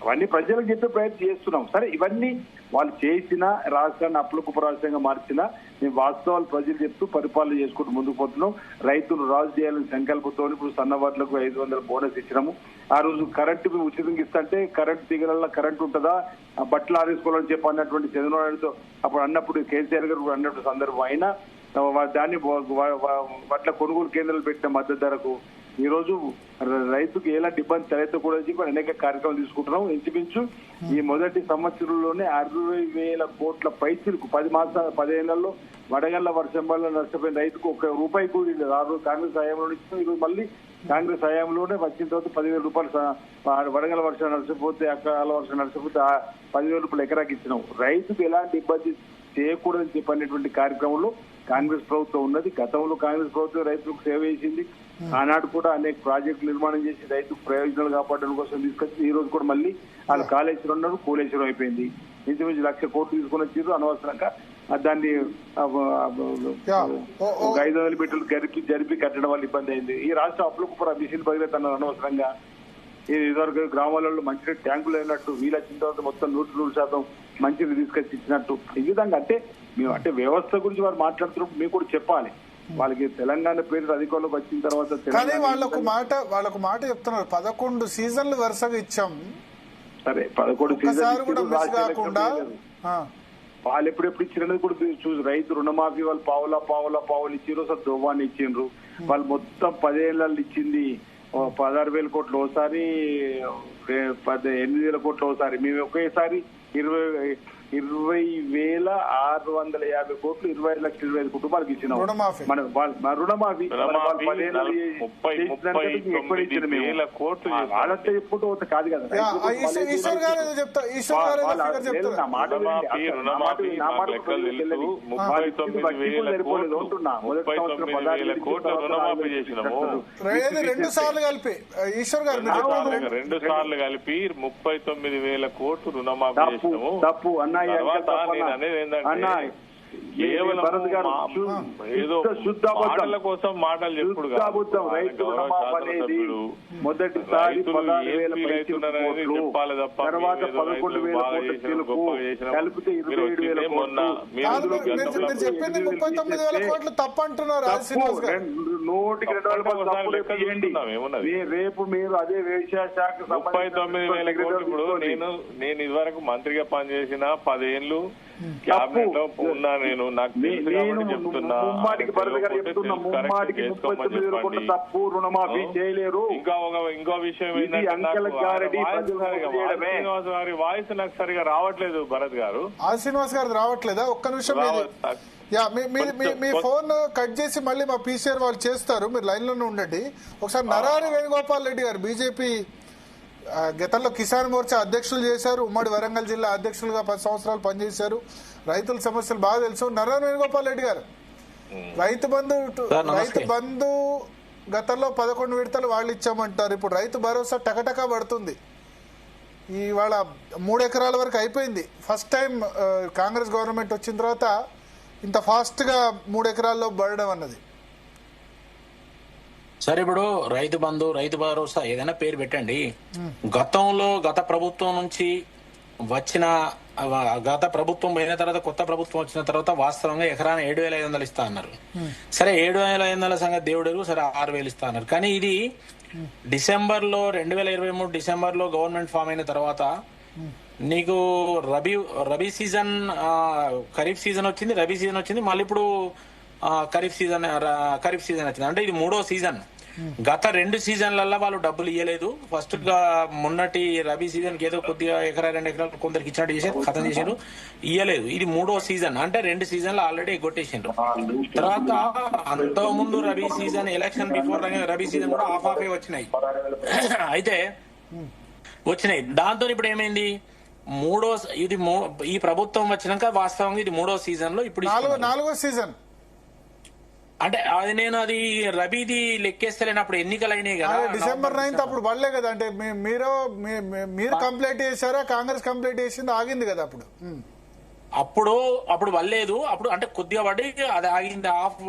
అవన్నీ ప్రజలకు చెప్పే ప్రయత్నం చేస్తున్నాం. సరే, ఇవన్నీ వాళ్ళు చేసిన రాష్ట్రాన్ని అప్పులకు ఉపరాష్ట్రంగా మార్చినా మేము వాస్తవాలు ప్రజలు చెప్తూ పరిపాలన చేసుకుంటూ ముందుకు పోతున్నాం. రైతులు రాజు చేయాలని సంకల్పంతో ఇప్పుడు సన్నవాట్లకు 500 బోనస్ ఇచ్చినాము. ఆ రోజు కరెంటు ఉచితంగా ఇస్తుంటే కరెంటు తీగల కరెంటు ఉంటుందా, బట్టలు ఆరేసుకోవాలని చెప్పి అన్నటువంటి చంద్రబాబుతో అప్పుడు అన్నప్పుడు కేసీఆర్ గారు అన్నటువంటి సందర్భం అయినా దాన్ని వడ్ల కొనుగోలు కేంద్రాలు పెట్టిన మద్దతు ధరకు ఈ రోజు రైతుకు ఎలాంటి ఇబ్బంది తలెత్తకూడదు అనేక కార్యక్రమాలు తీసుకుంటున్నాం. ఇంచుమించు ఈ మొదటి సంవత్సరంలోనే 60,000 కోట్ల పైసలకు 10 ఏళ్లలో వడగళ్ల వర్షం వల్ల నష్టపోయిన రైతుకు ₹1 కూలి లేదు. ఆ రోజు కాంగ్రెస్ హయాంలో ఇచ్చిన, ఈరోజు మళ్ళీ కాంగ్రెస్ హయాంలోనే వచ్చిన తర్వాత 10,000 రూపాయలు వడగల వర్షం నష్టపోతే, అకాల వర్షం నష్టపోతే 10,000 రూపాయలు ఎకరాకి ఇచ్చినాం. రైతుకు ఎలాంటి ఇబ్బంది చేయకూడదని చెప్పనేటువంటి కార్యక్రమంలో కాంగ్రెస్ ప్రభుత్వం ఉన్నది. గతంలో కాంగ్రెస్ ప్రభుత్వం రైతులకు సేవ చేసింది. ఆనాడు కూడా అనేక ప్రాజెక్టులు నిర్మాణం చేసి రైతుకు ప్రయోజనాలు కాపాడడం కోసం తీసుకొచ్చి ఈ రోజు కూడా మళ్ళీ వాళ్ళు కాళేశ్వరం ఉన్నారు, కోలేశ్వరం అయిపోయింది. ఇంచుమించు 1,00,000 కోట్లు తీసుకుని వచ్చారు. అనవసరంగా దాన్ని 500 మీటర్లు జరిపి కట్టడం వల్ల ఇబ్బంది అయింది. ఈ రాష్ట్రం అప్పులకు మిషన్ భగీరథ అనవసరంగా ఇదివరకు గ్రామాలలో మంచి ట్యాంకులు అయినట్టు వీళ్ళు వచ్చిన తర్వాత మొత్తం 100% మంచిని తీసుకొచ్చి ఇచ్చినట్టు ఈ విధంగా అంటే మేము అంటే వ్యవస్థ గురించి వారు మాట్లాడుతున్నప్పుడు మీకు కూడా చెప్పాలి. వాళ్ళకి తెలంగాణ పేరు అధికారంలోకి వచ్చిన తర్వాత కానీ వాళ్ళకు మాట చెప్తున్నారు 11 సీజన్లు వరుసగా ఇచ్చాం. సరే 11 సీజన్లు వాళ్ళు ఎప్పుడెప్పుడు ఇచ్చినది కూడా చూసి రైతు రుణమాఫీ వాళ్ళు పావులు ఇచ్చిండ్రు, అసలు దువ్వాన్ని ఇచ్చిండ్రు. వాళ్ళు మొత్తం 10 ఏళ్ళల్లో ఇచ్చింది 16,000 కోట్లు ఒకసారి, 8,000 కోట్లు ఒకసారి. మేము ఒకేసారి 20,650 కోట్లు 25,25,000 కుటుంబాలకు ఇచ్చినాం మన రుణమాఫీ. వాళ్ళంతా చెప్పుకుంటూ పోతే కాదు కదా. రెండు సార్లు కలిపి 39,000 కోట్లు రుణమాఫీ చేసినాము. తప్పు అన్న, మాటల కోసం మాటలు చెప్పుడు మొదటిసారి 16,000 చెప్పాలి తప్ప తర్వాత 11,000 కలిపితే 27,000 కోట్లు తప్పు అంటున్నారు. 100% రేపు మీరు అదే వ్యవసాయ శాఖ 39,000 కోట్లు. ఇప్పుడు నేను ఇదివరకు మంత్రిగా పనిచేసిన 10 ఏళ్ళు క్యాబినెట్ లో ఉన్నా. నేను నాకు చెప్తున్నా తప్పు రుణమాఫీ చేయలేరు. ఇంకో విషయం ఏంటంటే శ్రీనివాస్ గారి వాయిస్ నాకు సరిగా రావట్లేదు. భరత్ గారు, శ్రీనివాస్ గారు రావట్లేదా? ఒక్క నిమిషం మీ ఫోన్ కట్ చేసి మళ్ళీ మా పీసీఆర్ వాళ్ళు చేస్తారు, మీరు లైన్ లోనే ఉండండి. ఒకసారి నరారి వేణుగోపాల్ రెడ్డి గారు బీజేపీ గతంలో కిసాన్ మోర్చా అధ్యక్షులు చేశారు, ఉమ్మడి వరంగల్ జిల్లా అధ్యక్షులుగా 10 సంవత్సరాలు పనిచేశారు, రైతుల సమస్యలు బాగా తెలుసు. నరారి వేణుగోపాల్ రెడ్డి గారు, రైతు బంధు గతంలో 11 విడతలు వాళ్ళు ఇచ్చామంటారు. ఇప్పుడు రైతు భరోసా టకటకా పడుతుంది. ఇవాళ 3 ఎకరాల వరకు అయిపోయింది. ఫస్ట్ టైం కాంగ్రెస్ గవర్నమెంట్ వచ్చిన తర్వాత ఇంత ఫాస్ట్ గా 3 ఎకరాల్లో పడడం అన్నది. సరే, ఇప్పుడు రైతు బంధు, రైతు భరోసా ఏదైనా పేరు పెట్టండి. గత ప్రభుత్వం నుంచి వచ్చిన, గత ప్రభుత్వం పోయిన తర్వాత కొత్త ప్రభుత్వం వచ్చిన తర్వాత వాస్తవంగా ఎకరాన 7,500 ఇస్తా అన్నారు. సరే, 7,500 సంగతి దేవుడు, సరే 6,000 ఇస్తా అన్నారు. కానీ ఇది డిసెంబర్లో 2023 డిసెంబర్లో గవర్నమెంట్ ఫామ్ అయిన తర్వాత నీకు రబీ సీజన్, ఖరీఫ్ సీజన్ వచ్చింది, రబీ సీజన్ వచ్చింది, మళ్ళీ ఇప్పుడు ఖరీఫ్ సీజన్ వచ్చింది. అంటే ఇది 3వ సీజన్. గత 2 సీజన్లలో వాళ్ళు డబ్బులు ఇవ్వలేదు. ఫస్ట్ గా మొన్నటి రబీ సీజన్ కి ఏదో కొద్దిగా 1-2 ఎకరాలు కొందరికి ఇచ్చినట్టు చేశారు, ఖతం చేశారు, ఇవ్వలేదు. ఇది 3వ సీజన్, అంటే 2 సీజన్లు ఆల్రెడీ ఎగ్గొట్టేసిండ్రు. తర్వాత అంతకు ముందు rabi season, election before rabi season కూడా హాఫ్ వచ్చినాయి. అయితే వచ్చినాయి. దాంతో ఇప్పుడు ఏమైంది, ఈ ప్రభుత్వం వచ్చినాక వాస్తవంగా ఇది 3వ సీజన్ లో ఇప్పుడు 4వ సీజన్. అంటే అది రబీది లెక్కేస్తలేనప్పుడు ఎన్నికలు అయినాయి కదా, డిసెంబర్ 9 అప్పుడు పడలే కదా. అంటే మీరు కంప్లైంట్ చేశారా, కాంగ్రెస్ కంప్లైంట్ చేసింది, ఆగింది కదా అప్పుడు వల్లేదు. అప్పుడు అంటే కొద్దిగా పడి అది ఆగింది, హాఫ్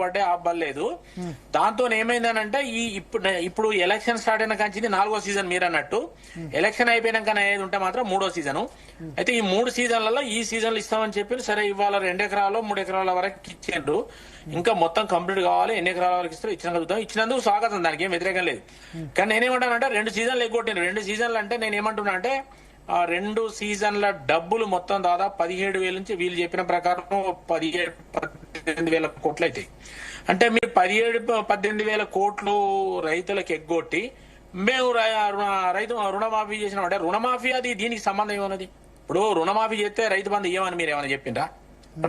పడలేదు. దాంతో ఏమైందనంటే ఇప్పుడు ఎలక్షన్ స్టార్ట్ అయిన కంచి 4వ సీజన్ మీరు అన్నట్టు, ఎలక్షన్ అయిపోయినాక ఏది ఉంటే మాత్రం 3వ సీజన్. అయితే ఈ 3 సీజన్లలో ఈ సీజన్లు ఇస్తామని చెప్పి సరే ఇవాళ 2 ఎకరాలు 3 ఎకరాల వరకు ఇచ్చిండ్రు. ఇంకా మొత్తం కంప్లీట్ కావాలి, ఎన్ని ఎకరాల వరకు ఇస్తారు ఇచ్చినందుకు స్వాగతం, దానికి ఏం వ్యతిరేకం లేదు. కానీ నేనేమంటానంటే 2 సీజన్లు ఎగ్గొట్టిండ్రు. 2 సీజన్లు అంటే నేను ఏమంటున్నా అంటే 2 సీజన్ల డబ్బులు మొత్తం దాదాపు 17,000 నుంచి వీళ్ళు చెప్పిన ప్రకారం 18,000 కోట్లు అవుతాయి. అంటే మీరు 18,000 కోట్లు రైతులకు ఎగ్గొట్టి మేము రుణమాఫీ చేసినాం. అంటే రుణమాఫీ అది దీనికి సంబంధం ఏమన్నది? ఇప్పుడు రుణమాఫీ చేస్తే రైతు బంధు ఇవ్వమని మీరు ఏమైనా చెప్పిండ్రా?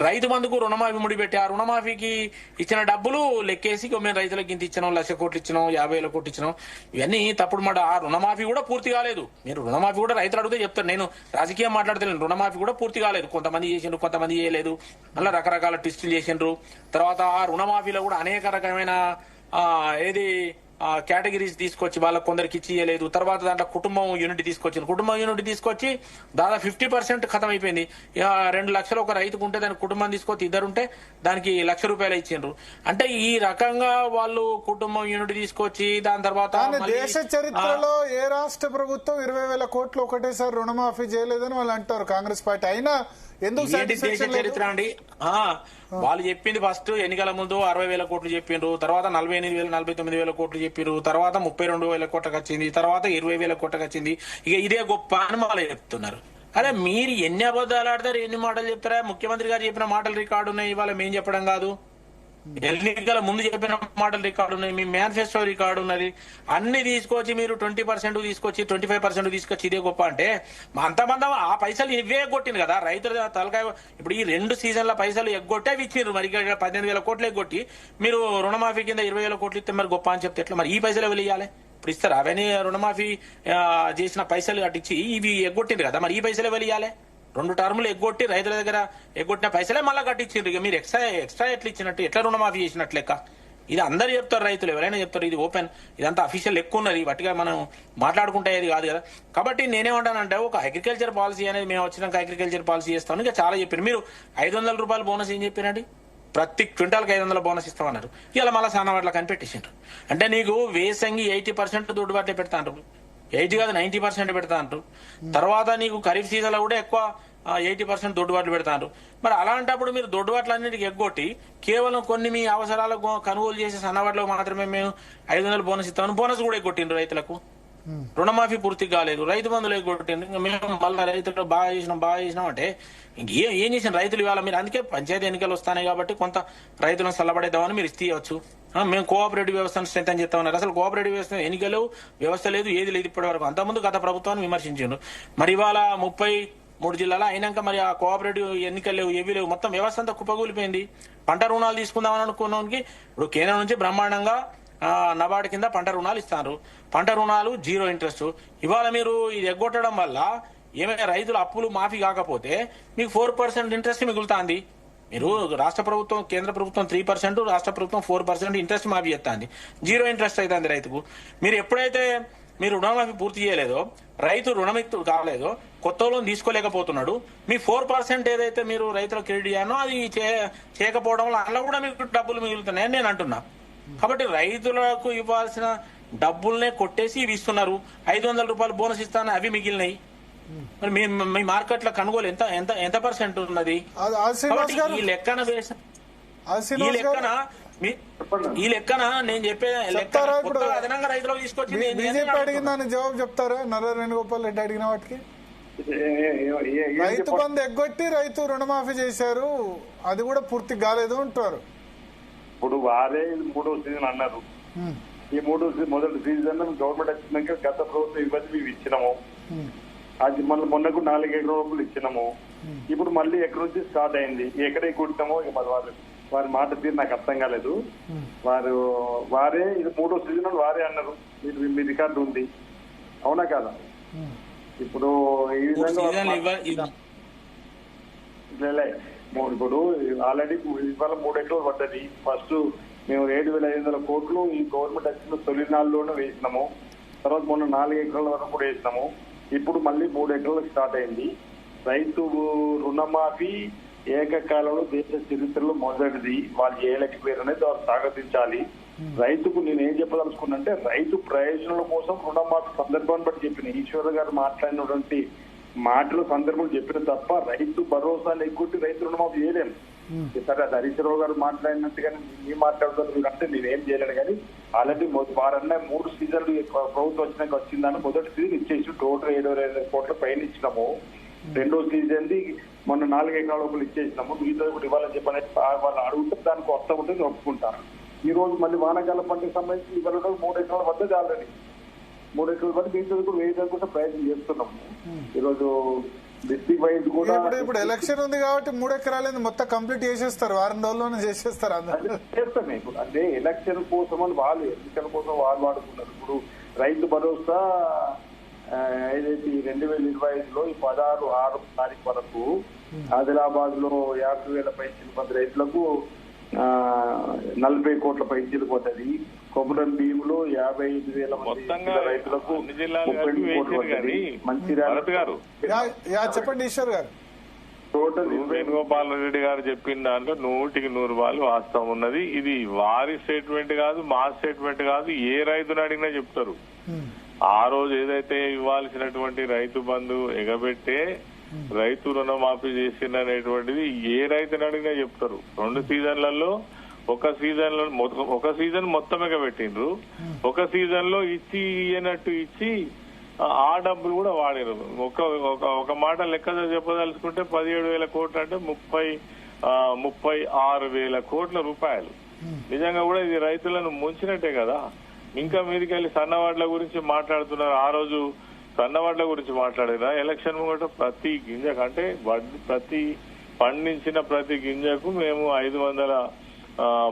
రైతు బంధుకు రుణమాఫీ ముడిపెట్టి ఆ రుణమాఫీకి ఇచ్చిన డబ్బులు లెక్కేసి మేము రైతులకు ఇంత ఇచ్చినాం, 1,00,000 కోట్లు ఇచ్చినాం, 50,000 కోట్లు ఇచ్చినాం, ఇవన్నీ తప్పుడు మాట. ఆ రుణమాఫీ కూడా పూర్తి కాలేదు. మీరు రుణమాఫీ కూడా రైతులు అడిగితే చెప్తారు, నేను రాజకీయం మాట్లాడతలేను. రుణమాఫీ కూడా పూర్తి కాలేదు. కొంతమంది చేసిండ్రు, కొంతమంది చేయలేదు, అలా రకరకాల ట్విస్టులు చేసిండ్రు. తర్వాత ఆ రుణమాఫీలో కూడా అనేక రకమైన కేటగిరీస్ తీసుకొచ్చి వాళ్ళకి కొందరికి ఇచ్చి ఇవ్వలేదు. తర్వాత దాంట్లో కుటుంబం యూనిట్ తీసుకొచ్చి దాదాపు 50% ఖతం అయిపోయింది. 2 లక్షలు ఒక రైతుకు ఉంటే దానికి కుటుంబం తీసుకొచ్చి ఇద్దరుంటే దానికి ₹1,00,000 ఇచ్చిండ్రు. అంటే ఈ రకంగా వాళ్ళు కుటుంబం యూనిట్ తీసుకొచ్చి దాని తర్వాత దేశ చరిత్రలో ఏ రాష్ట్ర ప్రభుత్వం 20,000 కోట్లు ఒకటేసారి రుణమాఫీ చేయలేదని వాళ్ళు అంటారు కాంగ్రెస్ పార్టీ. అయినా ఎందుకు దేశ చరిత్ర అండి? వాళ్ళు చెప్పింది ఫస్ట్ ఎన్నికల ముందు 60,000 కోట్లు చెప్పిండ్రు, తర్వాత 48,000 49,000 కోట్లు చెప్పిండ్రు, తర్వాత 32,000 కోట్లకు వచ్చింది, తర్వాత 20,000 కోట్లకు వచ్చింది. ఇక ఇదే గొప్ప అని వాళ్ళు చెప్తున్నారు. అరే మీరు ఎన్ని అబద్ధాలు ఆడతారు, ఎన్ని మాటలు చెప్తారా? ముఖ్యమంత్రి గారు చెప్పిన మాటలు రికార్డు ఉన్నాయి, ఇవాళ మేము చెప్పడం కాదు. ఎన్నికల ముందు చెప్పిన మాటలు రికార్డు ఉన్నాయి, మీ మేనిఫెస్టో రికార్డు ఉన్నది. అన్ని తీసుకొచ్చి మీరు 20% తీసుకొచ్చి 25% తీసుకొచ్చి ఇదే గొప్ప అంటే అంతమంది ఆ పైసలు ఇవే ఎగ్గొట్టింది కదా రైతుల తలకాయ. ఇప్పుడు ఈ 2 సీజన్ల పైసలు ఎగ్గొట్టే ఇచ్చిండ్రు. మరి 18,000 కోట్లు ఎగ్గొట్టి మీరు రుణమాఫీ కింద 20,000 కోట్లు ఇస్తే మరి గొప్ప అని చెప్తే ఎట్లా? మరి ఈ పైసలు ఎవరు ఇవ్వాలి? ఇప్పుడు ఇస్తారు అవన్నీ రుణమాఫీ చేసిన పైసలు కట్టించి ఇవి ఎగ్గొట్టిండ్రు కదా, మరి ఈ పైసలు ఎవరు ఇవ్వాలి? 2 టర్ములు ఎగ్గొట్టి రైతుల దగ్గర ఎగ్గొట్టిన పైసలే మళ్ళీ కట్టించిండ్రు. ఇక మీరు ఎక్స్ట్రా ఎట్లా ఇచ్చినట్టు, ఎట్లా రుణమాఫీ చేసినట్లు లెక్క? ఇది అందరు చెప్తారు, రైతులు ఎవరైనా చెప్తారు. ఇది ఓపెన్, ఇదంతా అఫీషియల్ లెక్క ఉన్నది, వాటిగా మనం మాట్లాడుకుంటే అది కాదు కదా. కాబట్టి నేనేమంటానంటే ఒక అగ్రికల్చర్ పాలసీ అనేది మేము వచ్చినాక అగ్రికల్చర్ పాలసీ చేస్తామని ఇంకా చాలా చెప్పారు. మీరు 500 రూపాయలు బోనస్ ఏం చెప్పారండి? ప్రతి క్వింటాల్కి 500 బోనస్ ఇస్తామన్నారు. ఇలా మళ్ళీ సానవాట్ల కనిపెట్టేసిండ్రు. అంటే నీకు వేసంగి 80% దొడ్డుబాట్లే పెడతా అంటారు, 80 కాదు 90% పెడతా అంటారు. తర్వాత నీకు ఖరీఫ్ సీజన్ లో కూడా ఎక్కువ 80% దొడ్డుబాట్లు పెడతారు. మరి అలాంటప్పుడు మీరు దొడ్డుబాట్లన్నిటికీ ఎగ్గొట్టి కేవలం కొన్ని మీ అవసరాలకు కొనుగోలు చేసే సన్నవాట్లకు మాత్రమే మేము 500 బోనస్ ఇస్తామని బోనస్ కూడా ఎగ్గొట్టిండ్రు రైతులకు. రుణమాఫీ పూర్తి కాలేదు, రైతు బంధులు ఎగ్గొట్టిండ్రు. ఇంకా మేము మళ్ళీ రైతులు బాగా చేసినాం అంటే ఏం చేసిన రైతులు ఇవాళ మీరు. అందుకే పంచాయతీ ఎన్నికలు వస్తాయి కాబట్టి కొంత రైతులను చల్లబడేద్దామని మీరు ఇస్తేయచ్చు. మేము కోఆపరేటివ్ వ్యవస్థను స్ట్రెంథెన్ చేస్తామన్నారు. అసలు కోఆపరేటివ్ వ్యవస్థ ఎన్నికలు వ్యవస్థ లేదు, ఏది లేదు ఇప్పటి వరకు. అంతకుముందు గత ప్రభుత్వాన్ని విమర్శించారు. మరి ఇవాళ 33 జిల్లాలు అయినాక మరి ఆ కోఆపరేటివ్ ఎన్నికలు లేవు, ఏవి లేవు, మొత్తం వ్యవస్థ అంతా కుప్పగూలిపోయింది. పంట రుణాలు తీసుకుందామని అనుకున్నానికి ఇప్పుడు కేంద్రం నుంచి బ్రహ్మాండంగా నబార్డు కింద పంట రుణాలు ఇస్తారు. పంట రుణాలు 0 ఇంట్రెస్ట్. ఇవాళ మీరు ఇది ఎగ్గొట్టడం వల్ల ఏమైనా రైతుల అప్పులు మాఫీ కాకపోతే మీకు 4% ఇంట్రెస్ట్ మిగులుతుంది. మీరు రాష్ట్ర ప్రభుత్వం, కేంద్ర ప్రభుత్వం 3%, రాష్ట్ర ప్రభుత్వం 4% ఇంట్రెస్ట్ మాఫీ చేస్తుంది. 0 ఇంట్రెస్ట్ అవుతుంది రైతుకు. మీరు ఎప్పుడైతే మీరు రుణమాఫీ పూర్తి చేయలేదో, రైతు రుణమిత్తు కాలేదో, కొత్త లోన్ తీసుకోలేకపోతున్నాడు, మీ 4% ఏదైతే మీరు రైతులకు క్రెడిట్ చేయాలో అది చేయకపోవడం వల్ల అందులో కూడా మీకు డబ్బులు మిగులుతున్నాయని నేను అంటున్నా. కాబట్టి రైతులకు ఇవ్వాల్సిన డబ్బుల్నే కొట్టేసి ఇవి ఇస్తున్నారు. 500 రూపాయలు బోనస్ ఇస్తాను, అవి మిగిలినాయి. మరి మీ మార్కెట్ లో కొనుగోలు ఎంత పర్సెంట్ ఉన్నది? ఈ లెక్కన నేను చెప్పే అదనంగా రైతులకు తీసుకొచ్చి బీజేపీ అడిగిందని జవాబు చెప్తారా? నర్ర వేణుగోపాల్ రెడ్డి అడిగిన వాటికి రైతు బంధు ఎగ్గొట్టి రైతు రుణమాఫీ చేశారు, అది కూడా పూర్తి కాలేదు అంటారు. ఇప్పుడు వారే 3వ సీజన్ అన్నారు. ఈ మొదటి సీజన్ గవర్నమెంట్ వచ్చినాక గత ప్రభుత్వం ఇవ్వదు మేము ఇచ్చినాము. అది మళ్ళీ మొన్నకు 4 ఎకరాలు ఇచ్చినాము. ఇప్పుడు మళ్ళీ ఎక్కడి నుంచి స్టార్ట్ అయింది, ఎక్కడ కొట్టామో వారి మాట తీరు నాకు అర్థం కాలేదు. వారే ఇది 3వ సీజన్ వారే అన్నారు. మీ రికార్డు ఉంది, అవునా కాదా? ఇప్పుడు ఈ విధంగా ఇప్పుడు ఆల్రెడీ ఇవాళ 3 ఎకరాలు పడ్డది. ఫస్ట్ మేము 7,500 కోట్లు ఈ గవర్నమెంట్ వచ్చిన తొలి నాళ్ళలోనే వేసినాము. తర్వాత మొన్న 4 ఎకరాల వరకు కూడా వేసినాము. ఇప్పుడు మళ్ళీ 3 ఎకరాలకు స్టార్ట్ అయింది. రైతు రుణమాఫీ ఏకకాలంలో దేశ చరిత్రలో మొదటిది. వాళ్ళు చేయలేకపోయారనేది వారు స్వాగతించాలి. రైతుకు నేను ఏం చెప్పదలుచుకున్నంటే, రైతు ప్రయోజనాల కోసం రుణమాఫీ సందర్భాన్ని బట్టి చెప్పిన ఈశ్వర గారు మాట్లాడినటువంటి మాటలు సందర్భం చెప్పిన తప్ప రైతు భరోసాలు ఎగ్గొట్టి రైతు రుణమాఫీ చేయలేము. సరే, అది హరీశ్రావు గారు మాట్లాడినట్టుగానే మీరు మాట్లాడుతారు మీరు అంటే నేనేం చేయలేను. కానీ ఆల్రెడీ వారన్నా 3 సీజన్లు ప్రభుత్వం వచ్చిందని మొదటి సీజన్ ఇచ్చేసి టోటల్ 7,500 కోట్ల పైన ఇచ్చినాము. 2వ సీజన్ మొన్న 4 ఎకరాల లోపల ఇచ్చేసినాము. మిగతా కూడా ఇవ్వాలని చెప్పని వాళ్ళు అడుగుతే దానికి వస్తా ఉంటే ఒప్పుకుంటారు. ఈ రోజు మళ్ళీ వానాకాల పంటకు సంబంధించి ఇవాళ 3 ఎకరాల పడ్డది. ఆల్రెడీ 3 ఎకరాల పడి మిగతా కూడా వేయడానికి ప్రయత్నం చేస్తున్నాము. ఈరోజు డిస్ట్రిక్ట్ వైజ్ కూడా ఇప్పుడు ఎలక్షన్ ఉంది కాబట్టి 3 ఎకరాలు మొత్తం కంప్లీట్ చేసేస్తారు, వారం రోజుల్లోనే చేసేస్తారు. చేస్తాం ఇప్పుడు అంటే ఎలక్షన్ కోసం అని వాళ్ళు ఎన్నికల కోసం వాళ్ళు వాడుకున్నారు. ఇప్పుడు రైతు భరోసా ఏదైతే 2025లో ఈ 16/6 తారీఖు వరకు ఆదిలాబాద్ లో 50,000 పైసలు మంది రైతులకు 40 కోట్ల పైసలు పోతుంది. కొబ్బరి బియ్యంలో 55,000 మంది రైతులకు 30 కోట్లు పోతుంది. మంచిర్యాల చెప్పండి ఈశ్వర్ గారు. టోటల్ వేణుగోపాల్ రెడ్డి గారు చెప్పిన దాంట్లో 100కి 100 వాస్తవం ఉన్నది. ఇది వారి స్టేట్మెంట్ కాదు, మా స్టేట్మెంట్ కాదు. ఏ రైతుని అడిగినా చెప్తారు. ఆ రోజు ఏదైతే ఇవ్వాల్సినటువంటి రైతు బంధు ఎగబెట్టే రైతు రుణమాఫీ చేసిందనేటువంటిది ఏ రైతుని అడిగినా చెప్తారు. 2 సీజన్లలో ఒక సీజన్ మొత్తం ఎగబెట్టిండ్రు. ఒక సీజన్ లో ఇచ్చి ఇయ్యనట్టు ఇచ్చి ఆ డబ్బులు కూడా వాడారు. ఒక మాట లెక్క చెప్పదలుచుకుంటే 17,000 కోట్లు అంటే 36,000 కోట్ల రూపాయలు. నిజంగా కూడా ఇది రైతులను ముంచినట్టే కదా. ఇంకా మీదికెళ్ళి సన్నవాడ్ల గురించి మాట్లాడుతున్నారు. ఆ రోజు సన్నవాడ్ల గురించి మాట్లాడారా? ఎలక్షన్ ముంగట ప్రతి గింజకు అంటే ప్రతి పండించిన ప్రతి గింజకు మేము 500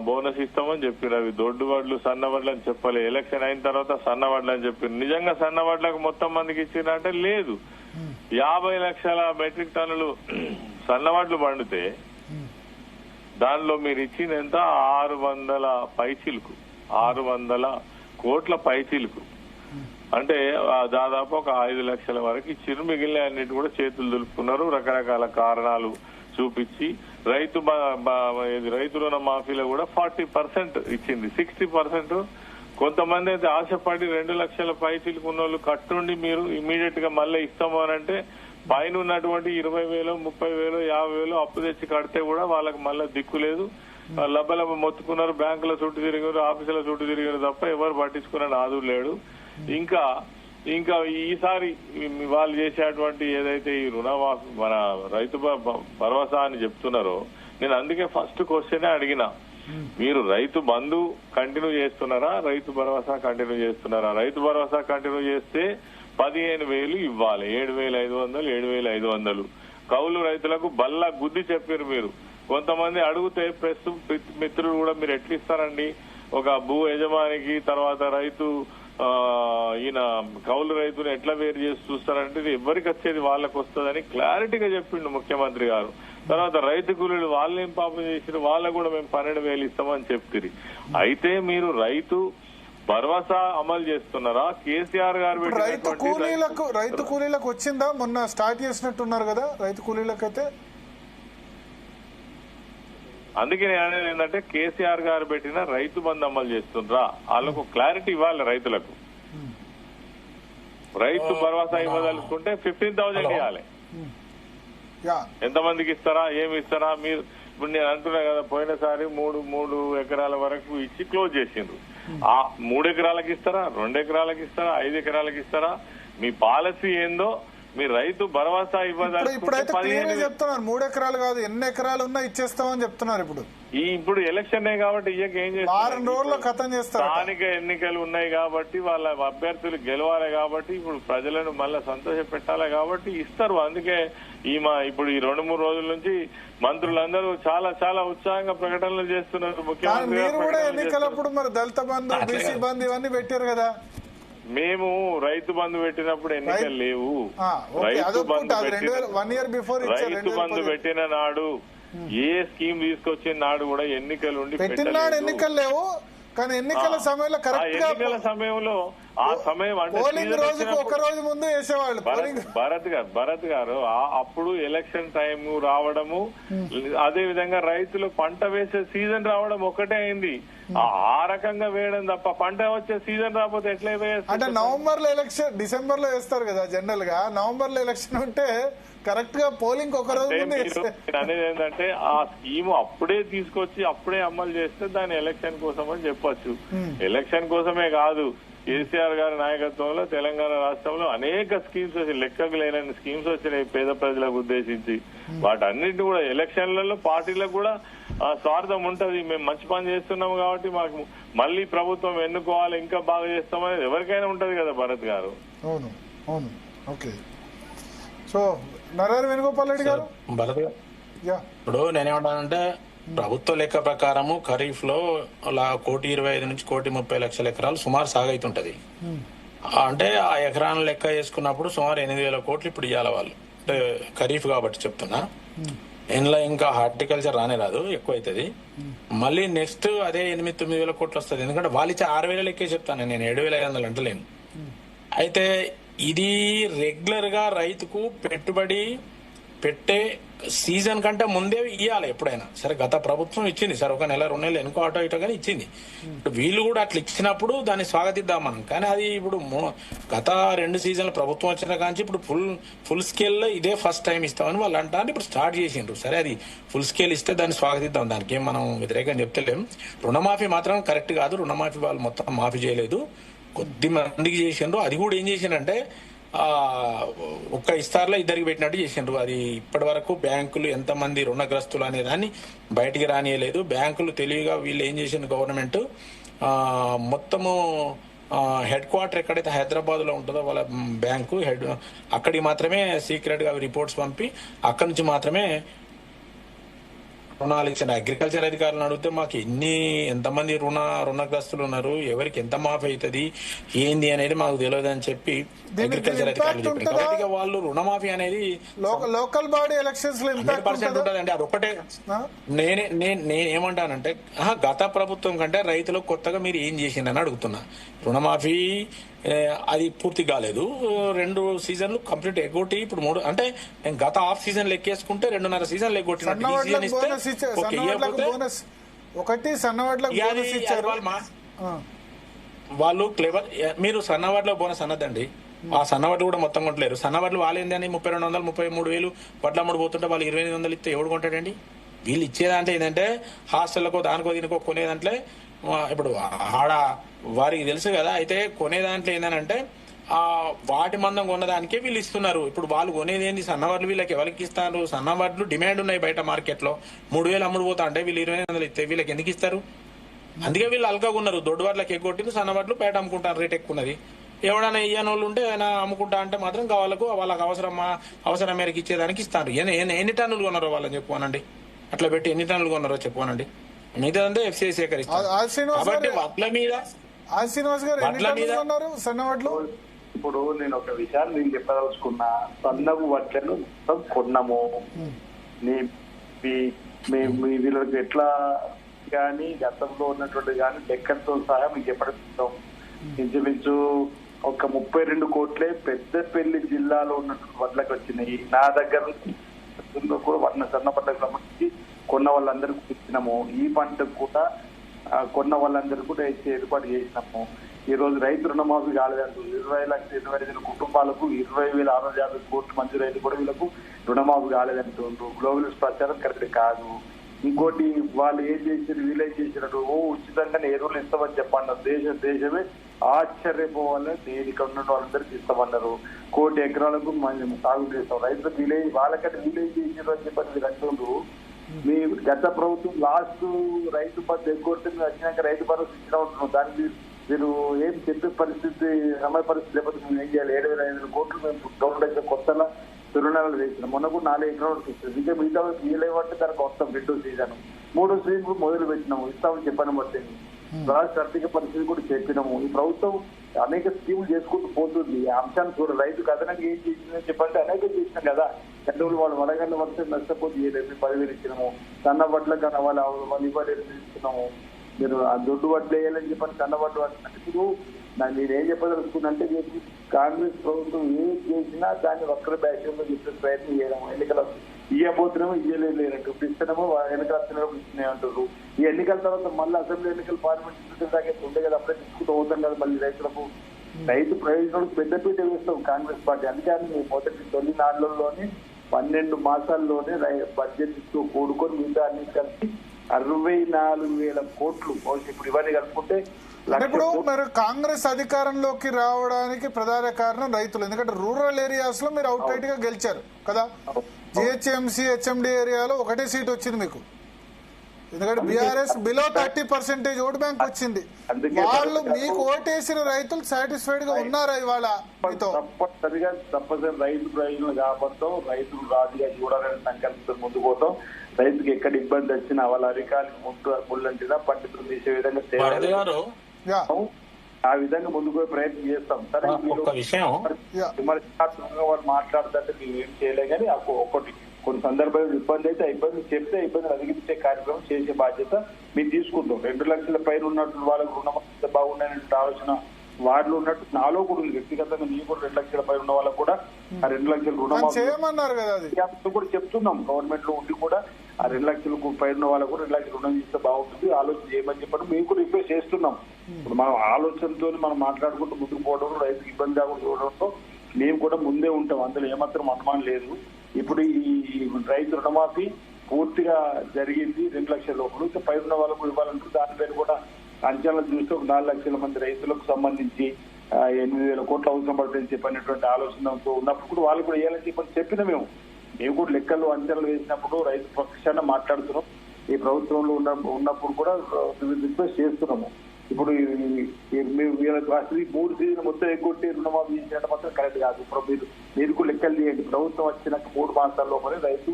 బోనస్ ఇస్తామని చెప్పారు. అవి దొడ్డు వడ్లు సన్నవడ్లు అని చెప్పలే. ఎలక్షన్ అయిన తర్వాత సన్నవడ్లు అని చెప్పారు. నిజంగా సన్నవడ్లకు మొత్తం మందికి ఇచ్చిందంటే లేదు. 50 లక్షల మెట్రిక్ టన్నులు సన్నవడ్లు పండితే దానిలో మీరు ఇచ్చింది ఎంత? 600 పైచిలుకు, 600 కోట్ల పైచిలుకు. అంటే దాదాపు ఒక 5 లక్షల వరకు ఇచ్చారు. మిగిలిన అన్నిటి కూడా చేతులు దులుపుకున్నారు. రకరకాల కారణాలు చూపించి రైతు రుణ మాఫీలో కూడా 40% ఇచ్చింది. 60% కొంతమంది అయితే ఆశపడి 2 లక్షల పైచిలుకు ఉన్న వాళ్ళు కట్టుండి మీరు ఇమీడియట్ గా మళ్ళీ ఇస్తాము అని అంటే పైన ఉన్నటువంటి 20,000, 30,000, 50,000 అప్పు తెచ్చి కడితే కూడా వాళ్ళకి మళ్ళీ దిక్కు లేదు. లబ్బలబ్బ మొత్తుకున్నారు, బ్యాంకుల చుట్టూ తిరిగారు, ఆఫీసుల చుట్టూ తిరిగారు తప్ప ఎవరు పట్టించుకున్న నాదుడు లేడు. ఇంకా ఈసారి వాళ్ళు చేసేటువంటి ఏదైతే ఈ రుణమాఫీ మన రైతు భరోసా అని చెప్తున్నారో, నేను అందుకే ఫస్ట్ క్వశ్చనే అడిగిన, మీరు రైతు బంధు కంటిన్యూ చేస్తున్నారా, రైతు భరోసా కంటిన్యూ చేస్తున్నారా? రైతు భరోసా కంటిన్యూ చేస్తే 15,000 ఇవ్వాలి, 7,500, 7,500. కౌలు రైతులకు బల్లా గుద్ది చెప్పారు మీరు. కొంతమంది అడిగితే ప్రెస్ మిత్రులు కూడా మీరు ఎట్లా ఇస్తారండి ఒక భూ యజమానికి, తర్వాత రైతు ఈయన కౌలు రైతుని ఎట్లా వేరు చేసి చూస్తారంటే ఎవరికి వచ్చేది వాళ్ళకి వస్తుందని క్లారిటీగా చెప్పిండు ముఖ్యమంత్రి గారు. తర్వాత రైతు కూలీలు వాళ్ళేం పాపం చేసిన వాళ్ళకు కూడా మేము 12,000 ఇస్తామని చెప్తుంది. అయితే మీరు రైతు భరోసా అమలు చేస్తున్నారా? కేసీఆర్ గారు రైతు కూలీలకు వచ్చిందా? మొన్న స్టార్ట్ చేసినట్టున్నారు కదా రైతు కూలీలకు. అయితే అందుకే నేను అనేది ఏంటంటే కేసీఆర్ గారు పెట్టిన రైతు బంధు అమలు చేస్తుండ్రా? వాళ్ళకు క్లారిటీ ఇవ్వాలి. రైతులకు రైతు భరోసా ఇవ్వదలుచుకుంటే 15,000 ఇవ్వాలి. ఎంతమందికి ఇస్తారా, ఏమి ఇస్తారా? మీరు ఇప్పుడు నేను అంటున్నా కదా, పోయినసారి 3 ఎకరాల వరకు ఇచ్చి క్లోజ్ చేసిండ్రు. ఆ 3 ఎకరాలకు ఇస్తారా, 2 ఎకరాలకు ఇస్తారా, 5 ఎకరాలకు ఇస్తారా? మీ పాలసీ ఏందో మీ రైతు భరోసా ఇప్పుడైతే చెప్తున్నారు 3 ఎకరాలు కాదు, ఎన్ని ఎకరాలు ఉన్నా ఇచ్చేస్తామని చెప్తున్నారు. ఇప్పుడు ఎలక్షన్ కాబట్టి ఇయ్యక ఏం చేస్తారు? 6 రోజుల్లో ఖతం చేస్తారు. స్థానిక ఎన్నికలు ఉన్నాయి కాబట్టి వాళ్ళ అభ్యర్థులు గెలవాలి కాబట్టి ఇప్పుడు ప్రజలను మళ్ళీ సంతోష పెట్టాలి కాబట్టి ఇస్తారు. అందుకే ఇప్పుడు ఈ 2-3 రోజుల నుంచి మంత్రులందరూ చాలా ఉత్సాహంగా ప్రకటనలు చేస్తున్నారు. ముఖ్యమంత్రి ఎన్నికలప్పుడు మరి దళిత బంధు, బీసీ బంధు ఇవన్నీ పెట్టారు కదా. మేము రైతు బంధు పెట్టినప్పుడు ఎన్నికలు లేవు. రైతు బంధు పెట్టిన నాడు ఏ స్కీమ్ తీసుకొచ్చిన నాడు కూడా ఎన్నికలు ఉండి ఎన్నికలు లేవు. కానీ ఎన్నికల సమయంలో ఎన్నికల సమయంలో ఆ సమయం అంటే ఒక రోజు ముందు వేసేవాళ్ళు. భరత్ గారు అప్పుడు ఎలక్షన్ టైం రావడము, అదే విధంగా రైతులు పంట వేసే సీజన్ రావడం ఒకటే అయింది. ఆ రకంగా వేయడం తప్ప పంట వచ్చే సీజన్ రాకపోతే ఎట్లా వేస్తారు? అంటే నవంబర్ లో ఎలక్షన్, డిసెంబర్ లో వేస్తారు కదా జనరల్ గా. నవంబర్ లో ఎలక్షన్ ఉంటే కరెక్ట్ గా పోలింగ్ ఒక రోజు అనేది ఏంటంటే ఆ స్కీమ్ అప్పుడే తీసుకొచ్చి అప్పుడే అమలు చేస్తే దాని ఎలక్షన్ కోసం అని చెప్పొచ్చు. ఎలక్షన్ కోసమే కాదు, కేసీఆర్ గారి నాయకత్వంలో తెలంగాణ రాష్ట్రంలో అనేక స్కీమ్స్ వచ్చి లెక్కకు లేనన్ని స్కీమ్స్ వచ్చినాయి పేద ప్రజలకు ఉద్దేశించి. వాటన్నిటిని కూడా ఎలక్షన్లలో పార్టీలకు కూడా స్వార్థం ఉంటది. మేము మంచి పని చేస్తున్నాము కాబట్టి మాకు మళ్ళీ ప్రభుత్వం ఎన్నుకోవాలి, ఇంకా బాగా చేస్తామనేది ఎవరికైనా ఉంటది కదా భరత్ గారు. అవును అవును. ఓకే. సో నరహరి వేణుగోపాల్ రెడ్డి గారు, ఇప్పుడు నేనేమంటానంటే ప్రభుత్వ లెక్క ప్రకారము ఖరీఫ్ లో 1,25,000 నుంచి 1,30,00,000 ఎకరాలు సుమారు సాగైతుంటది. అంటే ఆ ఎకరాలను లెక్క చేసుకున్నప్పుడు సుమారు 8,000 కోట్లు ఇప్పుడు ఇవ్వాలి వాళ్ళు. అంటే ఖరీఫ్ కాబట్టి చెప్తున్నా. ఇందులో ఇంకా హార్టికల్చర్ రానే రాదు, ఎక్కువ అవుతుంది. మళ్ళీ నెక్స్ట్ అదే 8,000-9,000 కోట్లు వస్తుంది. ఎందుకంటే వాళ్ళు ఇచ్చే 6,000 లెక్కే చెప్తాను నేను, 7,500 అంటలేను. అయితే ఇది రెగ్యులర్ గా రైతుకు పెట్టుబడి పెట్టే సీజన్ కంటే ముందే ఇవ్వాలి ఎప్పుడైనా సరే. గత ప్రభుత్వం ఇచ్చింది సరే, 1 నెల 2 నెలలు ఎన్నుకో ఆటో ఇటో కానీ ఇచ్చింది. వీళ్ళు కూడా అట్లా ఇచ్చినప్పుడు దాన్ని స్వాగతిద్దాం మనం. కానీ అది ఇప్పుడు గత 2 సీజన్లు ప్రభుత్వం వచ్చిన కానీ ఇప్పుడు ఫుల్ స్కేల్ లో ఇదే ఫస్ట్ టైం ఇస్తామని వాళ్ళు అంటారు. ఇప్పుడు స్టార్ట్ చేసిండ్రు. సరే, అది ఫుల్ స్కేల్ ఇస్తే దాన్ని స్వాగతిద్దాం, దానికి ఏం మనం వ్యతిరేకం చెప్తలేం. రుణమాఫీ మాత్రం కరెక్ట్ కాదు. రుణమాఫీ వాళ్ళు మొత్తం మాఫీ చేయలేదు, కొద్ది మందికి చేసిండ్రు. అది కూడా ఏం చేసిండ్రంటే ఒక్క ఇస్తారులో ఇద్దరికి పెట్టినట్టు చేసిండ్రు. అది ఇప్పటి వరకు బ్యాంకులు ఎంతమంది రుణగ్రస్తులు అనే దాన్ని బయటికి రానియలేదు. బ్యాంకులు తెలివిగా వీళ్ళు ఏం చేసింది, గవర్నమెంట్ మొత్తము హెడ్ క్వార్టర్ ఎక్కడైతే హైదరాబాద్ లో ఉంటుందో వాళ్ళ బ్యాంకు హెడ్, అక్కడికి మాత్రమే సీక్రెట్ గా రిపోర్ట్స్ పంపి అక్కడి నుంచి మాత్రమే రుణాలు ఇచ్చిన. అగ్రికల్చర్ అధికారులను అడిగితే మాకు ఎంతమంది రుణగ్రస్తులు ఉన్నారు, ఎవరికి ఎంత మాఫీ అవుతుంది ఏంది అనేది మాకు తెలియదు అని చెప్పి అగ్రికల్చర్ అధికారులు చెప్పారు. కాబట్టి వాళ్ళు రుణమాఫీ అనేది లోకల్ బాడీ ఎలక్షన్స్ లో 100% ఉంటుందండి. అది ఒక్కటే నేనేమంటానంటే గత ప్రభుత్వం కంటే రైతులకు కొత్తగా మీరు ఏం చేసిందని అడుగుతున్నా. రుణమాఫీ అది పూర్తి కాలేదు, 2 సీజన్లు కంప్లీట్ ఎగ్గొట్టి ఇప్పుడు 3 అంటే గత హాఫ్ సీజన్ లెక్కేసుకుంటే 2.5 సీజన్ ఎగ్గొట్టినట్టు. వాళ్ళు క్లెవర్. మీరు సన్నవాడ్లో బోనస్ అన్నదండి, ఆ సన్నవాడ్లు కూడా మొత్తం కొంటలేరు. సన్నవాడ్లు వాళ్ళు ఏంటని 3200 33,000 వడ్ల అమ్ముడు పోతుంటే వాళ్ళు 2800 ఇస్తే ఎవడు కొంటాడండి? వీళ్ళు ఇచ్చేదంటే ఏంటంటే హాస్టల్కో దానికో దీనికో కొనేదంటే ఇప్పుడు ఆడ వారికి తెలుసు కదా. అయితే కొనే దాంట్లో ఏంటంటే వాటి మందం కొన్నదానికే వీళ్ళు ఇస్తున్నారు. ఇప్పుడు వాళ్ళు కొనేది ఏంటి, సన్నవాడ్లు వీళ్ళకి ఎవరికి ఇస్తారు? సన్నవాడ్లు డిమాండ్ ఉన్నాయి బయట మార్కెట్ లో, 3000 అమ్ముడు పోతా అంటే వీళ్ళు 2800 ఇస్తే వీళ్ళకి ఎందుకు ఇస్తారు? అందుకే వీళ్ళు అల్కాగా ఉన్నారు. దొడ్డువాడ్లకి ఎగ్గొట్టింది, సన్నవాడ్లు బయట అమ్ముకుంటారు, రేట్ ఎక్కువ ఉన్నది. ఎవడైనా ఇయ్యని వాళ్ళు ఉంటే ఆయన అమ్ముకుంటా అంటే మాత్రం వాళ్ళకి అవసరం మేరకు ఇచ్చేదానికి ఇస్తారు. ఎన్ని టన్నులు కొన్నారో వాళ్ళని చెప్పుకోనండి, అట్లా పెట్టి ఎన్ని టన్నులు కొన్నారో చెప్పుకోనండి. మిగతాదంతా ఎఫ్సీఐ సేకరిస్తారు. కాబట్టి వడ్ల మీద సన్నవడ్లు ఇప్పుడు నేను ఒక విషయాన్ని నేను చెప్పదలుచుకున్నా. సన్నగు వడ్లను మొత్తం కొన్నాము. వీళ్ళకి ఎట్లా కానీ గతంలో ఉన్నటువంటి కానీ లెక్కలతో సహా మీకు చెప్పడం ఇంచుమించు ఒక 32 కోట్లే పెద్దపల్లి జిల్లాలో ఉన్నటువంటి వడ్లకు వచ్చినాయి. నా దగ్గర కూడా సన్న పంటకు సంబంధించి కొన్న వాళ్ళందరికీ ఇచ్చినాము. ఈ పంటకు కూడా కొన్న వాళ్ళందరూ కూడా ఏర్పాటు చేసినాము. ఈ రోజు రైతు రుణమాఫీ కాలేదంటూ 20,25,000 కుటుంబాలకు 20,650 కోట్లు మంజూరైతే కూడా వీళ్ళకు రుణమాఫీ కాలేదంటుండ్రు. గ్లోబల్ ప్రచారం కరెక్ట్ కాదు. ఇంకోటి వాళ్ళు ఏం చేసారు, వీళ్ళేం చేసినట్టు ఉచితంగానే ఎరువులు ఇస్తామని చెప్పన్నారు. దేశమే ఆశ్చర్యపోవాలని నేను ఇక్కడ ఉన్న వాళ్ళందరికీ ఇస్తామన్నారు. 1 కోటి ఎకరాలకు సాగు చేస్తాం. రైతులకు వాళ్ళకంటే వీలేజ్ చేసారు అని చెప్పని మీరు అంటుండ్రు. మీ గత ప్రభుత్వం లాస్ట్ రైతు బంధు ఎగ్గొడితే మీరు వచ్చినాక రైతు భరోసా ఇచ్చిన ఉంటున్నాం. దానికి మీరు ఏం చెప్పే పరిస్థితి, సమయ పరిస్థితి లేకపోతే మేము ఏం చేయాలి? 7,500 కోట్లు మేము గవర్నమెంట్ కొత్తగా తిరుణాలు వేసినాం. మొన్న కూడా 4 ఎకరాలకు ఇస్తుంది. ఇంకా మిగతా వీలేమంటే దానికి వస్తాం. 2వ సీజన్ 3వ సీజన్ మొదలు పెట్టినాము, ఇస్తామని చెప్పని పట్టింది. రాష్ట్ర ఆర్థిక పరిస్థితి కూడా చెప్పినాము. ఈ ప్రభుత్వం అనేక స్కీములు చేసుకుంటూ పోతుంది. ఆ అంశాన్ని చూడ రైతుకు అదనంగా ఏం చేసిందని చెప్పంటే అనేక చేసినాం కదా. గతంలో వాళ్ళు వడగండ్ల వర్షం నష్టపోతే 10,000 ఇచ్చినాము. సన్న వడ్ల కన్నా వాళ్ళు ఇస్తున్నాము. మీరు ఆ దొడ్డు వడ్లు వేయాలని చెప్పని సన్న వడ్లు ఇప్పుడు నేనేం చెప్పదలుచుకున్నంటే కాంగ్రెస్ ప్రభుత్వం ఏం చేసినా దాన్ని వక్ర బ్యాష్యంలో చెప్పే ప్రయత్నం చేయడం. ఎన్నికలు ఇయ్యబోతున్నామో ఇయ్యలేరంటూ, ఇప్పుడు ఇస్తున్నామో వెనకాల ఇస్తున్నాయి అంటారు. ఈ ఎన్నికల తర్వాత మళ్ళీ అసెంబ్లీ ఎన్నికలు, పార్లమెంట్ దాకా ఉండే కదా, అప్పుడే తీసుకుంటూ అవుతాం కదా. మళ్ళీ రైతు ప్రయోజనాలకు పెద్దపీట వేస్తాం కాంగ్రెస్ పార్టీ. అందుకని మొదటి తొలి నాళ్లలోనే 12 మాసాల్లోనే బడ్జెట్ కూడుకొని మిగతా అన్ని కలిసి 64,000 కోట్లు. ఇప్పుడు ఇవన్నీ కలుపుకుంటే ఇప్పుడు మీరు కాంగ్రెస్ అధికారంలోకి రావడానికి ప్రధాన కారణం రైతులు. ఎందుకంటే రూరల్ ఏరియాస్ లో మీరు అవుట్ రైట్ గా గెలిచారు కదా. జిహెచ్ఎంసీ హెచ్ఎండి ఏరియాలో 1 సీట్ వచ్చింది మీకు. ఎందుకంటే బీఆర్ఎస్ బిలో 30% ఓట్ బ్యాంక్ వచ్చింది. వాళ్ళు మీకు ఓటేసిన రైతులు సాటిస్ఫైడ్ గా ఉన్నారా ఇవాళ? తప్పనిసరిగా రైతు ప్రయోజనాలు కాపాడుతాం, రైతులు రాజుగా చూడాలని సంకల్పంతో ముందుకు పోతాం. రైతుకి ఎక్కడ ఇబ్బంది వచ్చినా వాళ్ళ అధికారులు ముళ్ళంటినా పండితులు తీసే విధంగా ఆ విధంగా ముందుకు ప్రయత్నం చేస్తాం. సరే విమర్శనాత్మకంగా వాళ్ళు మాట్లాడుతుంటే మేము ఏం చేయలే కానీ కొన్ని సందర్భాల్లో ఇబ్బంది అయితే ఇబ్బంది చెప్తే ఇబ్బంది అధిగమించే కార్యక్రమం చేసే బాధ్యత మేము తీసుకుంటాం. 2 లక్షల పైన ఉన్నట్టు వాళ్ళకు రుణమాఫీ బాగున్నాయనే ఆలోచన వాటిలో ఉన్నట్టు నాలో కూడా ఉంది. వ్యక్తిగతంగా నేను కూడా 2 లక్షల పైన ఉన్న వాళ్ళకు కూడా ఆ 2 లక్షల రుణమాఫీ చేయమన్నారు కదా. అది కూడా చెప్తున్నాం. గవర్నమెంట్ లో ఉండి కూడా ఆ 2 లక్షలకు పైన ఉన్న వాళ్ళకు కూడా 2 లక్షలు రుణం ఇస్తే బాగుంటుంది, ఆలోచన చేయమని చెప్పడం మేము కూడా రిక్వెస్ట్ చేస్తున్నాం. ఇప్పుడు మనం ఆలోచనతో మనం మాట్లాడుకుంటూ ముందుకు పోవడం, రైతుకి ఇబ్బంది కాకుండా చూడడంతో మేము కూడా ముందే ఉంటాం. అందులో ఏమాత్రం అనుమానం లేదు. ఇప్పుడు ఈ రైతు రుణమాఫీ పూర్తిగా జరిగింది. 2 లక్షల లోపల ఇంకా పైన ఉన్న వాళ్ళకు ఇవ్వాలంటూ దానిపైన కూడా అంచనాలు చూస్తే 4 లక్షల మంది రైతులకు సంబంధించి 8,000 కోట్లు అవసరం పడుతుందని చెప్పినటువంటి ఆలోచనతో ఉన్నప్పుడు కూడా వాళ్ళు కూడా వేయాలని చెప్పిన మేము కూడా లెక్కలు అంచనాలు వేసినప్పుడు రైతు పక్షాన మాట్లాడుతున్నాం. ఈ ప్రభుత్వంలో ఉన్నప్పుడు కూడా రిక్వెస్ట్ చేస్తున్నాము. ఇప్పుడు అసలు 3 సీజన్ మొత్తం ఎగ్గొట్టి రుణమాఫీ చేసినట్టు మాత్రం కరెక్ట్ కాదు. ఇప్పుడు మీరు కూడా లెక్కలు చేయండి. ప్రభుత్వం వచ్చినాక 3 మాసాల లోపలే రైతు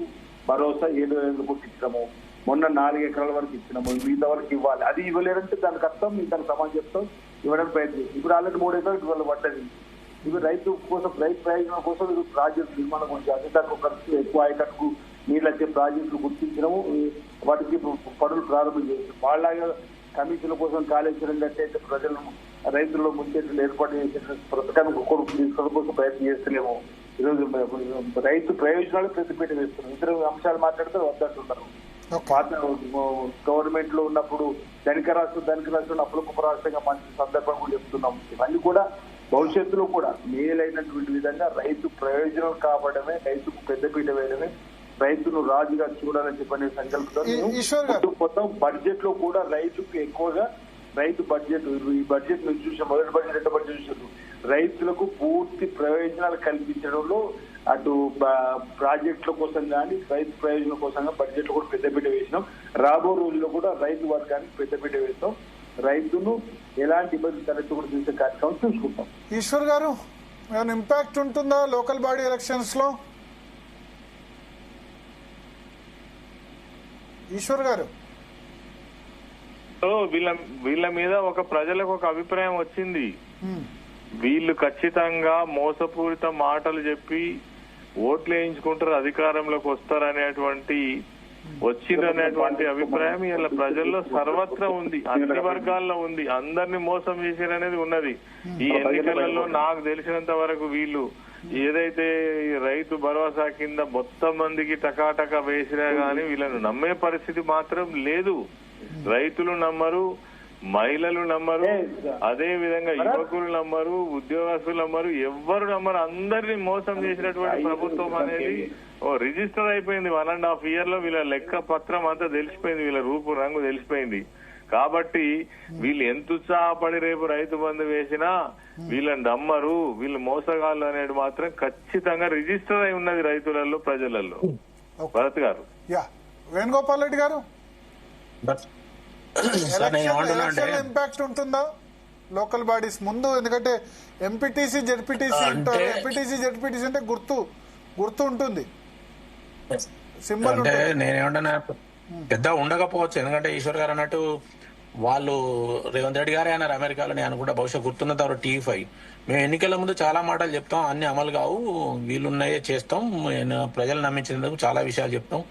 భరోసా 7,000 కోట్లు ఇచ్చినాము. మొన్న 4 ఎకరాల వరకు ఇచ్చినాము. మిగతా వరకు ఇవ్వాలి. అది ఇవ్వలేదంటే దానికి అర్థం దానికి సమానం చెప్తాం, ఇవ్వడానికి ప్రయత్నం. ఇప్పుడు ఆల్రెడీ 3 ఎకరాలు వాళ్ళు పడ్డది. ఇప్పుడు రైతు కోసం, రైతు ప్రయోజనం కోసం ప్రాజెక్టు నిర్మాణం గురించి అతి తక్కువ ఖర్చు ఎక్కువ ఆయకట్టుకు నీళ్ళు వచ్చే ప్రాజెక్టులు గుర్తించడము, వాటికి పనులు ప్రారంభం చేసి వాళ్ళ కమిషన్ల కోసం కాళేశ్వరం కట్టేస్తే ప్రజలను రైతుల్లో ముంచేట్లు ఏర్పాటు చేసే పథకాన్ని ఒక్కొక్కరు తీసుకోవడం కోసం ప్రయత్నం చేస్తలేము. ఈరోజు రైతు ప్రయోజనాలు ప్రతిపేట వేస్తున్నాం. ఇతర అంశాలు మాట్లాడితే వద్దంటున్నారు. పాత గవర్నమెంట్ లో ఉన్నప్పుడు ధనిక రాష్ట్రం అప్పులకు రాష్ట్రంగా మంచి సందర్భం కూడా చెప్తున్నాం. ఇవన్నీ కూడా భవిష్యత్తులో కూడా మేలైనటువంటి విధంగా రైతు ప్రయోజనం కావడమే, రైతుకు పెద్దపీట వేయడమే, రైతును రాజుగా చూడాలని చెప్పనే సంకల్పంతో మొత్తం బడ్జెట్ లో కూడా రైతుకు ఎక్కువగా రైతు బడ్జెట్, ఈ బడ్జెట్ నుంచి చూసాం, మొదటి బడ్జెట్ 2వ బడ్జెట్ చూసారు, రైతులకు పూర్తి ప్రయోజనాలు కల్పించడంలో అటు ప్రాజెక్టుల కోసం కానీ రైతు ప్రయోజనం కోసం కానీ బడ్జెట్ లో కూడా పెద్దపీట వేసినాం. రాబో రోజుల్లో కూడా రైతు వర్గానికి పెద్దపీట వేస్తాం. రైతును ఎలాంటి ఇబ్బంది తలెత్తకుండా చూసే కార్యక్రమం చూసుకుంటాం. ఈశ్వర్ గారు, ఏమైనా ఇంపాక్ట్ ఉంటుందా లోకల్ బాడీ ఎలక్షన్స్ లో? ఈశ్వర్ గారు, వీళ్ళ మీద ప్రజలకు ఒక అభిప్రాయం వచ్చింది. వీళ్ళు ఖచ్చితంగా మోసపూరిత మాటలు చెప్పి ఓట్లు వేయించుకుంటారు, అధికారంలోకి వస్తారనేటువంటి వచ్చిందనేటువంటి అభిప్రాయం ఇలా ప్రజల్లో సర్వత్రా ఉంది, అన్ని వర్గాల్లో ఉంది. అందరినీ మోసం చేశారనేది ఉన్నది. ఈ ఎన్నికలలో నాకు తెలిసినంత వరకు వీళ్ళు ఏదైతే రైతు భరోసా కింద మొత్తం మందికి టకాటకా వేసినా గానీ వీళ్ళను నమ్మే పరిస్థితి మాత్రం లేదు. రైతులు నమ్మరు, మహిళలు నమ్మరు, అదే విధంగా యువకులు నమ్మరు, ఉద్యోగస్తులు నమ్మరు, ఎవ్వరు నమ్మరు. అందరినీ మోసం చేసినటువంటి ప్రభుత్వం అనేది రిజిస్టర్ అయిపోయింది. 1.5 year లో వీళ్ళ లెక్క పత్రం అంతా తెలిసిపోయింది, వీళ్ళ రూపు రంగు తెలిసిపోయింది. కాబట్టి వీళ్ళు ఎంత ఉత్సాహపడి రేపు రైతు బంధు వేసినా వీళ్ళని నమ్మరు, వీళ్ళు మోసగాళ్ళు అనేది మాత్రం ఖచ్చితంగా రిజిస్టర్ అయి ఉన్నది రైతులలో, ప్రజలలో. భరత్ గారు, వేణుగోపాల్ రెడ్డి గారు, ఇంపాక్ట్ ఉంటుందా లోకల్ బాడీస్ ముందు? ఎందుకంటే ఎంపీటీసీ జెడ్పీటీసీ అంటారు. ఎంపీటీసీ జెడ్పీటీసీ అంటే గుర్తు ఉంటుంది, సింబల్. అంటే నేనేమంటున్నా, పెద్ద ఉండకపోవచ్చు. ఎందుకంటే ఈశ్వర్ గారు అన్నట్టు వాళ్ళు రేవంత్ రెడ్డి గారే అన్నారు అమెరికాలో, నేను అనుకుంటా బహుశా గుర్తున్న తర్వాత T5 మేము ఎన్నికల ముందు చాలా మాటలు చెప్తాం, అన్ని అమలు కావు, వీళ్ళున్నాయే చేస్తాం, ప్రజలు నమ్మించేందుకు చాలా విషయాలు చెప్తాం.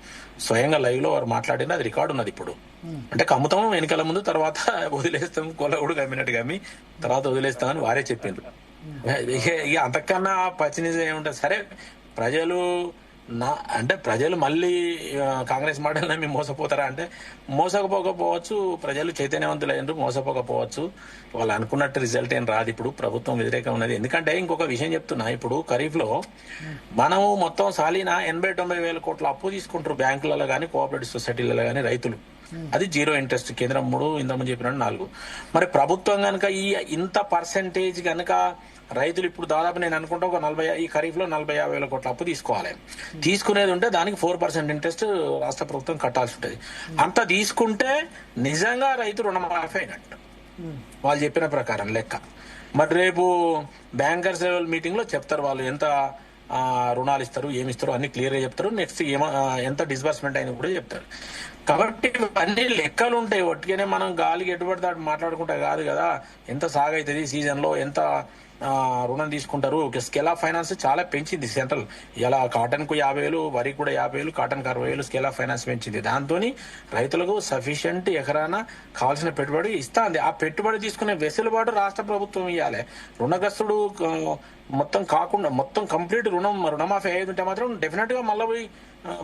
స్వయంగా లైవ్ లో వారు మాట్లాడిన అది రికార్డు ఉన్నది. ఇప్పుడు అంటే కమ్ముతాం ఎన్నికల ముందు, తర్వాత వదిలేస్తాం, కొలగూడు కమ్మినట్టు కమ్మి తర్వాత వదిలేస్తామని వారే చెప్పిండ్రు. ఇక అంతకన్నా పచ్చినిజం ఏముంటుంది? సరే, ప్రజలు మళ్ళీ కాంగ్రెస్ మాటలు నమ్మి మోసపోతారా అంటే మోసకపోకపోవచ్చు. ప్రజలు చైతన్యవంతులైనరు, మోసపోకపోవచ్చు. వాళ్ళు అనుకున్నట్టు రిజల్ట్ ఏం రాదు. ఇప్పుడు ప్రభుత్వం వ్యతిరేకం ఉన్నది. ఎందుకంటే ఇంకొక విషయం చెప్తున్నా, ఇప్పుడు ఖరీఫ్ లో మనము మొత్తం సాలీన 80-90 వేల కోట్ల అప్పు తీసుకుంటారు బ్యాంకులలో కానీ, కోఆపరేటివ్ సొసైటీలలో కానీ రైతులు. అది 0 ఇంట్రెస్ట్. కేంద్రం 3, ఇంతకుముందు చెప్పినట్టు 4. మరి ప్రభుత్వం కనుక ఇంత పర్సెంటేజ్ కనుక రైతులు ఇప్పుడు దాదాపు నేను అనుకుంటా ఒక 40, ఈ ఖరీఫ్ లో 40-50 వేల కోట్ల అప్పు తీసుకోవాలి. తీసుకునేది ఉంటే దానికి 4% ఇంట్రెస్ట్ రాష్ట్ర ప్రభుత్వం కట్టాల్సి ఉంటుంది. అంత తీసుకుంటే నిజంగా రైతు రుణమాఫీ అయినట్టు వాళ్ళు చెప్పిన ప్రకారం లెక్క. మరి రేపు బ్యాంకర్స్ లెవెల్ మీటింగ్ లో చెప్తారు వాళ్ళు ఎంత రుణాలు ఇస్తారు, ఏమి ఇస్తారు అన్ని క్లియర్ గా చెప్తారు. నెక్స్ట్ ఎంత డిస్బర్స్మెంట్ అయినా కూడా చెప్తారు. కాబట్టి అన్ని లెక్కలు ఉంటాయి. ఒట్టిగానే మనం గాలికి ఎటుబడితే మాట్లాడుకుంటా కాదు కదా. ఎంత సాగైతుంది సీజన్ లో, ఎంత రుణం తీసుకుంటారు. స్కేల్ ఆఫ్ ఫైనాన్స్ చాలా పెంచింది సెంట్రల్. ఇలా కాటన్ కు 50,000, వరి కూడా 50,000, కాటన్ కు 60,000 స్కేల్ ఆఫ్ ఫైనాన్స్ పెంచింది. దాంతో రైతులకు సఫిషియంట్ ఎకరాన కావాల్సిన పెట్టుబడి ఇస్తుంది. ఆ పెట్టుబడి తీసుకునే వెసులుబాటు రాష్ట్ర ప్రభుత్వం ఇవ్వాలి. రుణగ్రస్తుడు మొత్తం కాకుండా మొత్తం కంప్లీట్ రుణమాఫీ అయ్యేది ఉంటే మాత్రం డెఫినెట్ గా మళ్ళీ పోయి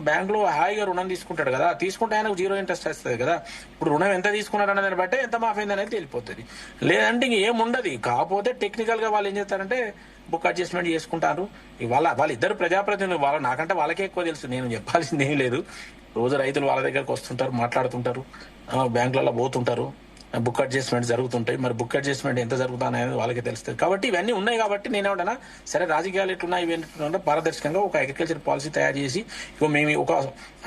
బ్యాంక్ లో హాయిగా రుణం తీసుకుంటాడు కదా. తీసుకుంటే ఆయనకు 0 ఇంట్రెస్ట్ వస్తుంది కదా. ఇప్పుడు రుణం ఎంత తీసుకున్నాడు అనే దాన్ని బట్టే ఎంత మాఫీ అయింది అనేది తెలిపోతుంది. లేదంటే ఇంకేముండదు. కాకపోతే టెక్నికల్ గా వాళ్ళు ఏం చేస్తారంటే బుక్ అడ్జస్ట్మెంట్ చేసుకుంటారు. వాళ్ళిద్దరు ప్రజాప్రతినిధులు, నాకంటే వాళ్ళకే ఎక్కువ తెలుసు, నేను చెప్పాల్సింది ఏం లేదు. రోజు రైతులు వాళ్ళ దగ్గరకు వస్తుంటారు, మాట్లాడుతుంటారు, బ్యాంకులలో పోతుంటారు. బుక్ అడ్జస్ట్మెంట్ జరుగుతుంటాయి. మరి బుక్ అడ్జస్ట్మెంట్ ఎంత జరుగుతుంది అనేది వాళ్ళకి తెలుస్తుంది. కాబట్టి ఇవన్నీ ఉన్నాయి కాబట్టి నేనేమంటానా, సరే రాజకీయాలు ఎట్లున్నా ఇవి ఎట్లున్నా పారదర్శకంగా ఒక అగ్రికల్చర్ పాలసీ తయారు చేసి ఇగో మేము ఒక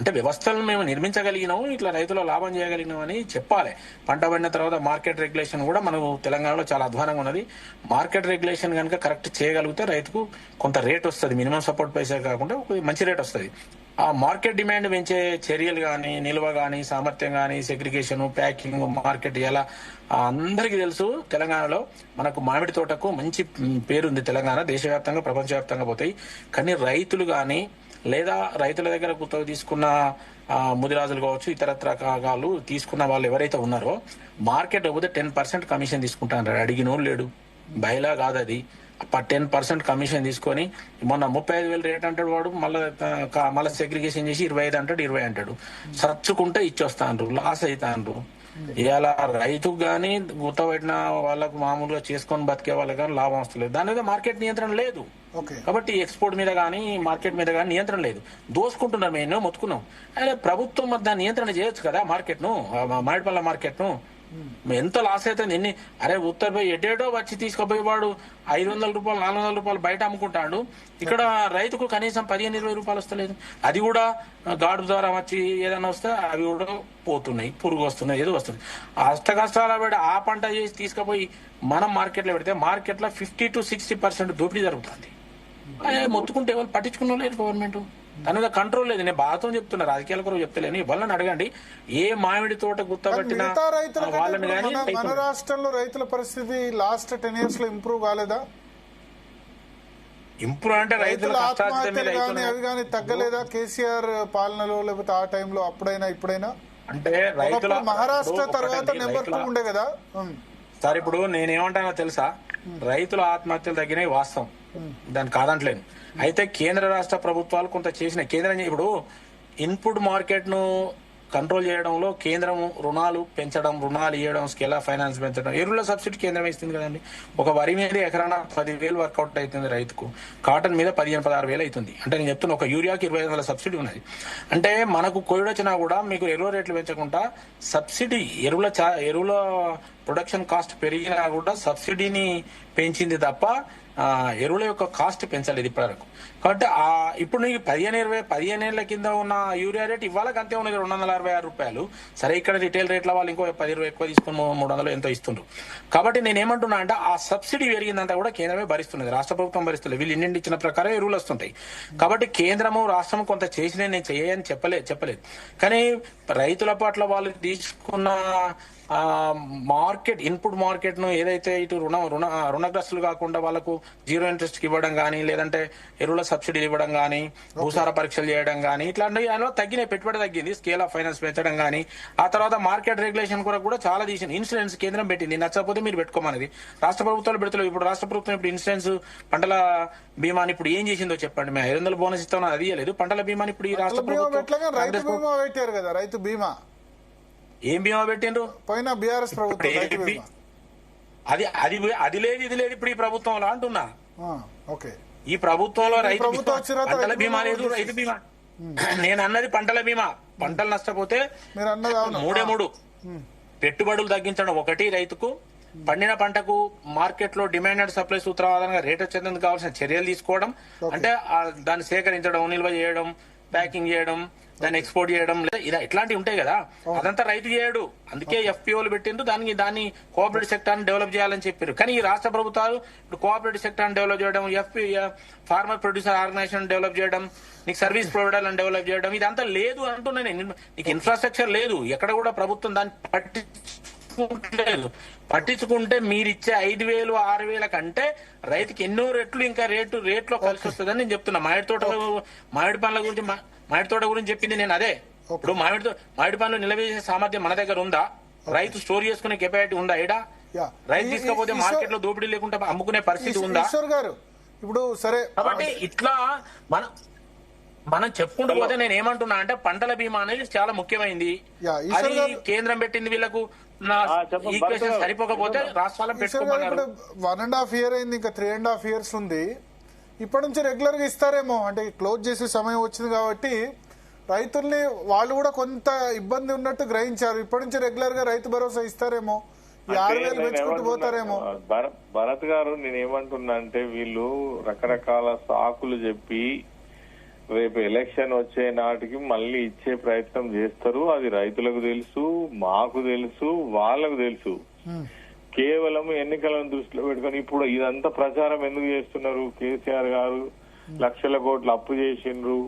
అంటే వ్యవస్థలను మేము నిర్మించగలిగినాము, ఇట్లా రైతుల లాభం చేయగలిగినాం అని చెప్పాలి. పంట పడిన తర్వాత మార్కెట్ రెగ్యులేషన్ కూడా మనం తెలంగాణలో చాలా అధ్వానంగా ఉన్నది. మార్కెట్ రెగ్యులేషన్ కనుక కరెక్ట్ చేయగలిగితే రైతుకు కొంత రేట్ వస్తుంది, మినిమం సపోర్ట్ పైసా కాకుండా ఒక మంచి రేట్ వస్తుంది. ఆ మార్కెట్ డిమాండ్ పెంచే చర్యలు కానీ, నిల్వ కానీ, సామర్థ్యం కానీ, సెగ్రిగేషన్, ప్యాకింగ్, మార్కెట్ ఎలా అందరికీ తెలుసు. తెలంగాణలో మనకు మామిడి తోటకు మంచి పేరుంది. తెలంగాణ దేశవ్యాప్తంగా ప్రపంచవ్యాప్తంగా పోతాయి. కానీ రైతులు కానీ లేదా రైతుల దగ్గర గుత్తకు తీసుకున్న ముదిరాజులు కావచ్చు, ఇతరత్ర కాగాలు తీసుకున్న వాళ్ళు ఎవరైతే ఉన్నారో మార్కెట్ పోతే 10% కమిషన్ తీసుకుంటారు. అడిగినోళ్ళు లేడు, బయలా కాదు అది. 10% కమిషన్ తీసుకొని మొన్న 35,000 రేట్ అంటాడు వాడు, మళ్ళీ సెగ్రిగేషన్ చేసి 25 అంటాడు, 20 అంటాడు. సచ్చుకుంటే ఇచ్చొస్తాండ్రు, లాస్ అవుతాండ్రు. ఇలా రైతుకు గానీ గుత్త పెట్టిన వాళ్ళకు మామూలుగా చేసుకొని బతికే వాళ్ళకి కానీ లాభం వస్తలేదు. దాని మీద మార్కెట్ నియంత్రణ లేదు. కాబట్టి ఎక్స్పోర్ట్ మీద కానీ మార్కెట్ మీద కానీ నియంత్రణ లేదు. దోసుకుంటున్నారు. మేము ఎన్నో మొత్తుకున్నాం. అదే ప్రభుత్వం దాన్ని నియంత్రణ చేయొచ్చు కదా మార్కెట్ ను, మామిడిపళ్ళ మార్కెట్ ను. ఎంత లాస్ అవుతుంది ఎన్ని. అరే ఉత్తరపై ఎటేటో వచ్చి తీసుకుపోయేవాడు 500 రూపాయలు 400 రూపాయలు బయట అమ్ముకుంటాడు. ఇక్కడ రైతుకు కనీసం 15-20 రూపాయలు వస్తలేదు. అది కూడా గాడు ద్వారా వచ్చి ఏదైనా వస్తే అవి కూడా పోతున్నాయి, పురుగు వస్తున్నాయి, ఏదో వస్తుంది. అష్ట కష్టాల పెట్టి ఆ పంట చేసి తీసుకుపోయి మనం మార్కెట్లో పెడితే మార్కెట్లో 50 to 60% దోపిడీ జరుగుతుంది. అదే మొత్తుకుంటే ఎవరు పట్టించుకున్న లేదు గవర్నమెంట్. దాని మీద కంట్రోల్ లేదు. నేను బాధతో చెప్తున్నా, రాజకీయాల కొరకు చెప్తలేను. వాళ్ళని అడగండి, ఏ మామిడి తోట గుర్తబట్టిన వాళ్ళని కానీ. మన రాష్ట్రంలో రైతుల పరిస్థితి లాస్ట్ 10 years లో ఇంప్రూవ్ కాలేదా? ఇంప్రూవ్ అంటే రైతుల ఆత్మహత్యలు కానీ అవి కానీ తగ్గలేదా కేసీఆర్ పాలనలో, లేకపోతే ఆ టైంలో అప్పుడైనా ఇప్పుడైనా? అంటే రైతుల మహారాష్ట్ర తర్వాత నెంబర్ 2 ఉండే కదా సార్. ఇప్పుడు నేనేమంటానో తెలుసా, రైతుల ఆత్మహత్యలు తగ్గినాయి వాస్తవం, దాన్ని కాదంటలేను. అయితే కేంద్ర రాష్ట్ర ప్రభుత్వాలు కొంత చేసిన. కేంద్రం ఇప్పుడు ఇన్పుట్ మార్కెట్ ను కంట్రోల్ చేయడంలో కేంద్రం రుణాలు పెంచడం, రుణాలు ఇవ్వడం, స్కేల్ ఆఫ్ ఫైనాన్స్ పెంచడం, ఎరువుల సబ్సిడీ కేంద్రం ఇస్తుంది కదండి. ఒక వరి మీద ఎకరాన 10,000 వర్కౌట్ అవుతుంది రైతుకు, కాటన్ మీద 15-16,000 అవుతుంది. అంటే నేను చెప్తున్నా, ఒక యూరియాకి 25,000 సబ్సిడీ ఉన్నది. అంటే మనకు కోవిడ్ వచ్చినా కూడా మీకు ఎరువుల రేట్లు పెంచకుండా సబ్సిడీ, ఎరువుల ప్రొడక్షన్ కాస్ట్ పెరిగినా కూడా సబ్సిడీని పెంచింది తప్ప ఎరువుల యొక్క కాస్ట్ పెంచలేదు ఇప్పటివరకు. కాబట్టి ఇప్పుడు నీకు 15 ఏళ్ల కింద ఉన్న యూరియా రేట్ ఇవాళ అంతే ఉన్నది 266 రూపాయలు. సరే, ఇక్కడ రిటైల్ రేట్ల వాళ్ళు ఇంకో 10-20 ఎక్కువ తీసుకుని 300 ఎంతో ఇస్తుండ్రు. కాబట్టి నేనేమంటున్నా అంటే ఆ సబ్సిడీ పెరిగిందంతా కూడా కేంద్రమే భరిస్తున్నది, రాష్ట్ర ప్రభుత్వం భరిస్తుంది. వీళ్ళు ఇండియన్ ఇచ్చిన ప్రకారం ఎరువులు వస్తుంటాయి. కాబట్టి కేంద్రము రాష్ట్రం కొంత చేసిన నేను చేయని చెప్పలేదు. కానీ రైతుల పట్ల వాళ్ళు తీసుకున్న మార్కెట్, ఇన్పుట్ మార్కెట్ ను ఏదైతే ఇటు రుణగ్రస్తులు కాకుండా వాళ్ళకు 0 ఇంట్రెస్ట్ ఇవ్వడం కానీ, లేదంటే ఎరువుల సబ్సిడీలు ఇవ్వడం కానీ, భూసార పరీక్షలు చేయడం కానీ, ఇట్లాంటివి తగ్గినాయి. పెట్టుబడి తగ్గింది, స్కేల్ ఆఫ్ ఫైనాన్స్ పెంచడం కానీ. ఆ తర్వాత మార్కెట్ రెగ్యులేషన్ కూడా చాలా తీసింది. ఇన్సూరెన్స్ కేంద్రం పెట్టింది, నచ్చకపోతే మీరు పెట్టుకోమనేది. రాష్ట్ర ప్రభుత్వాలు పెడతలేవు. ఇప్పుడు రాష్ట్ర ప్రభుత్వం ఇప్పుడు ఇన్సూరెన్స్ పంటల బీమాని ఇప్పుడు ఏం చేసిందో చెప్పండి. మేము 500 బోనస్ ఇస్తామని అది ఇవ్వలేదు. పంటల బీమాని ఇప్పుడు ఈ రాష్ట్ర ప్రభుత్వం రైతు బీమా ఏం బీమా పెట్టిండ్రు పోయినా బీఆర్ఎస్ ప్రభుత్వం. అది లేదు, ఇది లేదు ఇప్పుడు ఈ ప్రభుత్వంలో అంటున్నా. ఓకే, ఈ ప్రభుత్వంలో రైతు పంటల బీమా లేదు, రైతు బీమా. నేను అన్నది పంటల బీమా. పంటలు నష్టపోతే 3 పెట్టుబడులు తగ్గించడం ఒకటి, రైతుకు పండిన పంటకు మార్కెట్ లో డిమాండ్ అండ్ సప్లై సూత్రం ఆధారంగా రేట్ వచ్చేందుకు కావాల్సిన చర్యలు తీసుకోవడం. అంటే దాన్ని సేకరించడం, నిల్వ చేయడం, ప్యాకింగ్ చేయడం, దాన్ని ఎక్స్పోర్ట్ చేయడం, లేదా ఇలా ఇట్లాంటివి ఉంటాయి కదా, అదంతా రైతు చేయడు. అందుకే ఎఫ్పిఓలు పెట్టిండ్రు, దాన్ని కోఆపరేటివ్ సెక్టర్ డెవలప్ చేయాలని చెప్పారు. కానీ ఈ రాష్ట్ర ప్రభుత్వాలు ఇప్పుడు కోఆపరేటివ్ సెక్టర్ డెవలప్ చేయడం, ఫార్మర్ ప్రొడ్యూసర్ ఆర్గనైజేషన్ డెవలప్ చేయడం, నీకు సర్వీస్ ప్రొవైడర్లను డెవలప్ చేయడం, ఇదంతా లేదు అంటున్నా నేను. నీకు ఇన్ఫ్రాస్ట్రక్చర్ లేదు, ఎక్కడ కూడా ప్రభుత్వం దాన్ని పట్టించుకుంటే మీరిచ్చే 5,000 6,000 కంటే రైతుకి ఎన్నో రెట్లు ఇంకా రేట్లో కలిసి వస్తుందని నేను చెప్తున్నా. మామిడి పండ్ల గురించి, మామిడి తోట గురించి చెప్పింది నేను అదే. ఇప్పుడు మామిడి పండ్లు నిలవేసే సామర్థ్యం మన దగ్గర ఉందా? రైతు స్టోర్ చేసుకునే కెపాసిటీ ఉందా? ఏడా రైతు తీసుకపోతే మార్కెట్ లో దోపిడీ లేకుండా అమ్ముకునే పరిస్థితి ఉందా? ఇప్పుడు సరే, కాబట్టి ఇట్లా మనం చెప్పుకుంటూ పోతే నేను ఏమంటున్నా అంటే పంటల బీమా అనేది చాలా ముఖ్యమైనది. అది కేంద్రం పెట్టింది. వీళ్ళకు ఈక్వేషన్ సరిపోకపోతే రాష్ట్రాలను పెట్టుకోమన్నారు. 1.5 year అయింది, ఇంకా 3.5 years ఉంది. ఇప్పటి నుంచి రెగ్యులర్ గా ఇస్తారేమో. అంటే క్లోజ్ చేసే సమయం వచ్చింది కాబట్టి రైతుల్ని వాళ్ళు కూడా కొంత ఇబ్బంది ఉన్నట్టు గ్రహించారు. ఇప్పటి నుంచి రెగ్యులర్ గా రైతు భరోసా ఇస్తారేమో, ఈ 6,000 పెంచుకుంటూ పోతారేమో. భరత్ గారు నేనేమంటున్నా అంటే వీళ్ళు రకరకాల సాకులు చెప్పి రేపు ఎలక్షన్ వచ్చే నాటికి మళ్ళీ ఇచ్చే ప్రయత్నం చేస్తారు. అది రైతులకు తెలుసు, మాకు తెలుసు, వాళ్ళకు తెలుసు. కేవలం ఎన్నికలను దృష్టిలో పెట్టుకుని ఇప్పుడు ఇదంతా ప్రచారం ఎందుకు చేస్తున్నారు? కేసీఆర్ గారు లక్షల కోట్లు అప్పు చేసిండ్రు,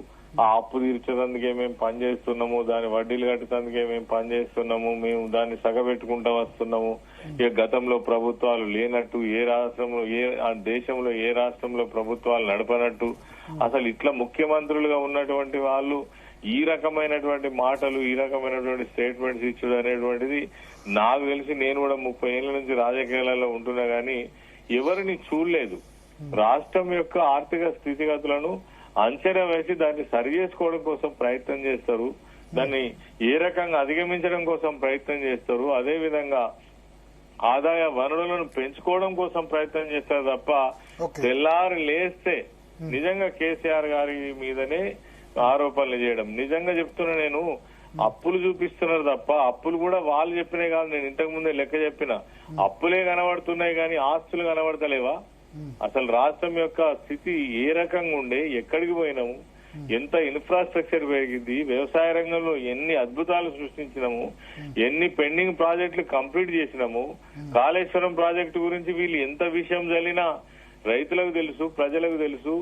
ఆ అప్పు తీర్చేందుకే మేము పనిచేస్తున్నాము, దాని వడ్డీలు కట్టేందుకే మేము పనిచేస్తున్నాము, మేము దాన్ని సగబెట్టుకుంటూ వస్తున్నాము. ఇక గతంలో ప్రభుత్వాలు లేనట్టు, ఏ రాష్ట్రంలో దేశంలో ఏ రాష్ట్రంలో ప్రభుత్వాలు నడపనట్టు, అసలు ఇట్లా ముఖ్యమంత్రులుగా ఉన్నటువంటి వాళ్ళు ఈ రకమైనటువంటి మాటలు, ఈ రకమైనటువంటి స్టేట్మెంట్స్ ఇచ్చడం అనేటువంటిది నాకు తెలిసి నేను కూడా 30 ఏళ్ల నుంచి రాజకీయాలలో ఉంటున్నా గానీ ఎవరిని చూడలేదు. రాష్ట్రం యొక్క ఆర్థిక స్థితిగతులను అంచనా వేసి దాన్ని సరి చేసుకోవడం కోసం ప్రయత్నం చేస్తారు, దాన్ని ఏ రకంగా అధిగమించడం కోసం ప్రయత్నం చేస్తారు, అదే విధంగా ఆదాయ వనరులను పెంచుకోవడం కోసం ప్రయత్నం చేస్తారు తప్ప తెల్లారి లేస్తే నిజంగా కేసీఆర్ గారి మీదనే ఆరోపణలు చేయడం. నిజంగా చెప్తున్నా, నేను అప్పులు చూపిస్తున్నారు తప్ప అప్పులు కూడా వాళ్ళు చెప్పినాయి కాదు, నేను ఇంతకు ముందే లెక్క చెప్పిన అప్పులే కనబడుతున్నాయి కానీ ఆస్తులు కనబడతలేవా? అసలు రాష్ట్రం యొక్క స్థితి ఏ రకంగా ఉండే, ఎక్కడికి పోయినాము, ఎంత ఇన్ఫ్రాస్ట్రక్చర్ పెరిగింది, వ్యవసాయ రంగంలో ఎన్ని అద్భుతాలు సృష్టించినాము, ఎన్ని పెండింగ్ ప్రాజెక్టులు కంప్లీట్ చేసినాము, కాళేశ్వరం ప్రాజెక్టు గురించి వీళ్ళు ఎంత విషయం జరిగినా రైతులకు తెలుసు, ప్రజలకు తెలుసు.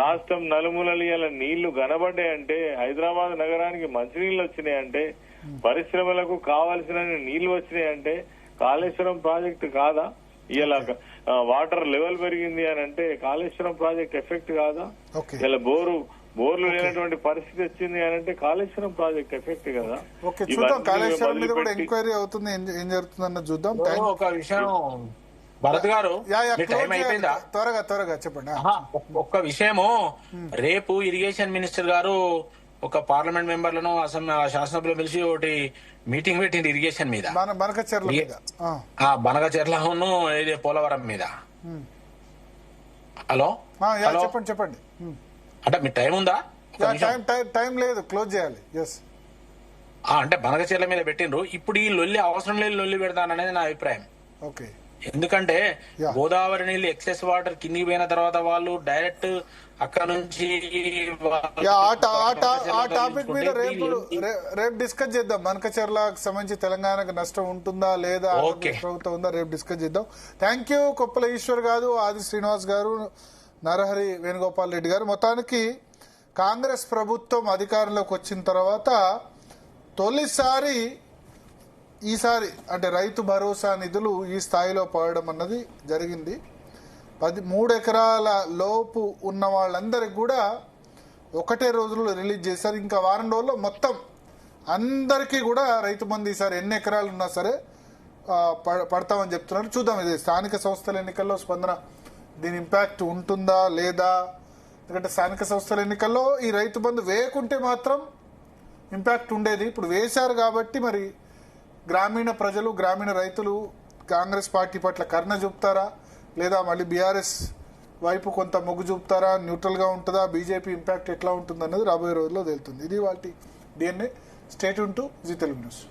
రాష్ట్రం నలుమూలలు ఇలా నీళ్లు కనబడ్డాయంటే, హైదరాబాద్ నగరానికి మంచినీళ్లు వచ్చినాయంటే, పరిశ్రమలకు కావాల్సిన నీళ్లు వచ్చినాయంటే కాళేశ్వరం ప్రాజెక్టు కాదా? ఇలా వాటర్ లెవెల్ పెరిగింది అని అంటే కాళేశ్వరం ప్రాజెక్ట్ ఎఫెక్ట్ కాదా? ఇలా బోర్లు లేనటువంటి పరిస్థితి వచ్చింది అని అంటే కాళేశ్వరం ప్రాజెక్ట్ ఎఫెక్ట్ కదా? చూద్దాం, కాళేశ్వరం మీద కూడా ఎంక్వైరీ అవుతుంది, ఏం జరుగుతుందన్న చూద్దాం. ఒక విషయం భరత్ గారు, టైం అయిపోయిందా? త్వరగా చెప్పండి. ఒక్క విషయము, రేపు ఇరిగేషన్ మినిస్టర్ గారు ఒక పార్లమెంట్ మెంబర్లను శాసనసభలో పిలిచి ఒకటి మీటింగ్ పెట్టింది ఇరిగేషన్ మీద, బనగచెర్లను ఇది పోలవరం మీద. హలో చెప్పండి. అంటే మీ టైం ఉందా? టైం లేదు, క్లోజ్ చేయాలి. అంటే బనగచెర్ల మీద పెట్టిండ్రు. ఇప్పుడు ఈ లొల్లి అవసరం లేదు, లొల్లి పెడతాననేది నా అభిప్రాయం. ఓకే, ఎందుకంటే గోదావరి నీళ్లు ఎక్సెస్ వాటర్ కిందికి పోయిన తర్వాత వాళ్ళు డైరెక్ట్ అక్కడ నుంచి ఆ టాపిక్ మీద రేపు డిస్కస్ చేద్దాం. బనకచెర్లకు సంబంధించి తెలంగాణకు నష్టం ఉంటుందా లేదా, ప్రభుత్వం ఉందా, రేపు డిస్కస్ చేద్దాం. థ్యాంక్ యూ కొప్పల ఈశ్వర్ గారు, ఆది శ్రీనివాస్ గారు, నరహరి వేణుగోపాల్ రెడ్డి గారు. మొత్తానికి కాంగ్రెస్ ప్రభుత్వం అధికారంలోకి వచ్చిన తర్వాత తొలిసారి ఈసారి అంటే రైతు భరోసా నిధులు ఈ స్థాయిలో పడడం అన్నది జరిగింది. 3 ఎకరాల లోపు ఉన్న వాళ్ళందరికి కూడా ఒకటే రోజుల్లో రిలీజ్ చేశారు. ఇంకా వారం రోజుల్లో మొత్తం అందరికీ కూడా రైతు బంధు ఈసారి ఎన్ని ఎకరాలు ఉన్నా సరే పడతామని చెప్తున్నారు. చూద్దాం, ఇది స్థానిక సంస్థల ఎన్నికల్లో స్పందన, దీని ఇంపాక్ట్ ఉంటుందా లేదా. ఎందుకంటే స్థానిక సంస్థల ఎన్నికల్లో ఈ రైతు బంధు వేయకుంటే మాత్రం ఇంపాక్ట్ ఉండేది. ఇప్పుడు వేశారు కాబట్టి మరి గ్రామీణ ప్రజలు, గ్రామీణ రైతులు కాంగ్రెస్ పార్టీ పట్ల కరుణ చూపుతారా లేదా మళ్ళీ బీఆర్ఎస్ వైపు కొంత మొగ్గు చూపుతారా, న్యూట్రల్ గా ఉంటుందా, బీజేపీ ఇంపాక్ట్ ఎట్లా ఉంటుందన్నది రాబోయే రోజుల్లో తేలుతుంది. ఇది వాటి DNA. Stay tune to Zee Telugu news.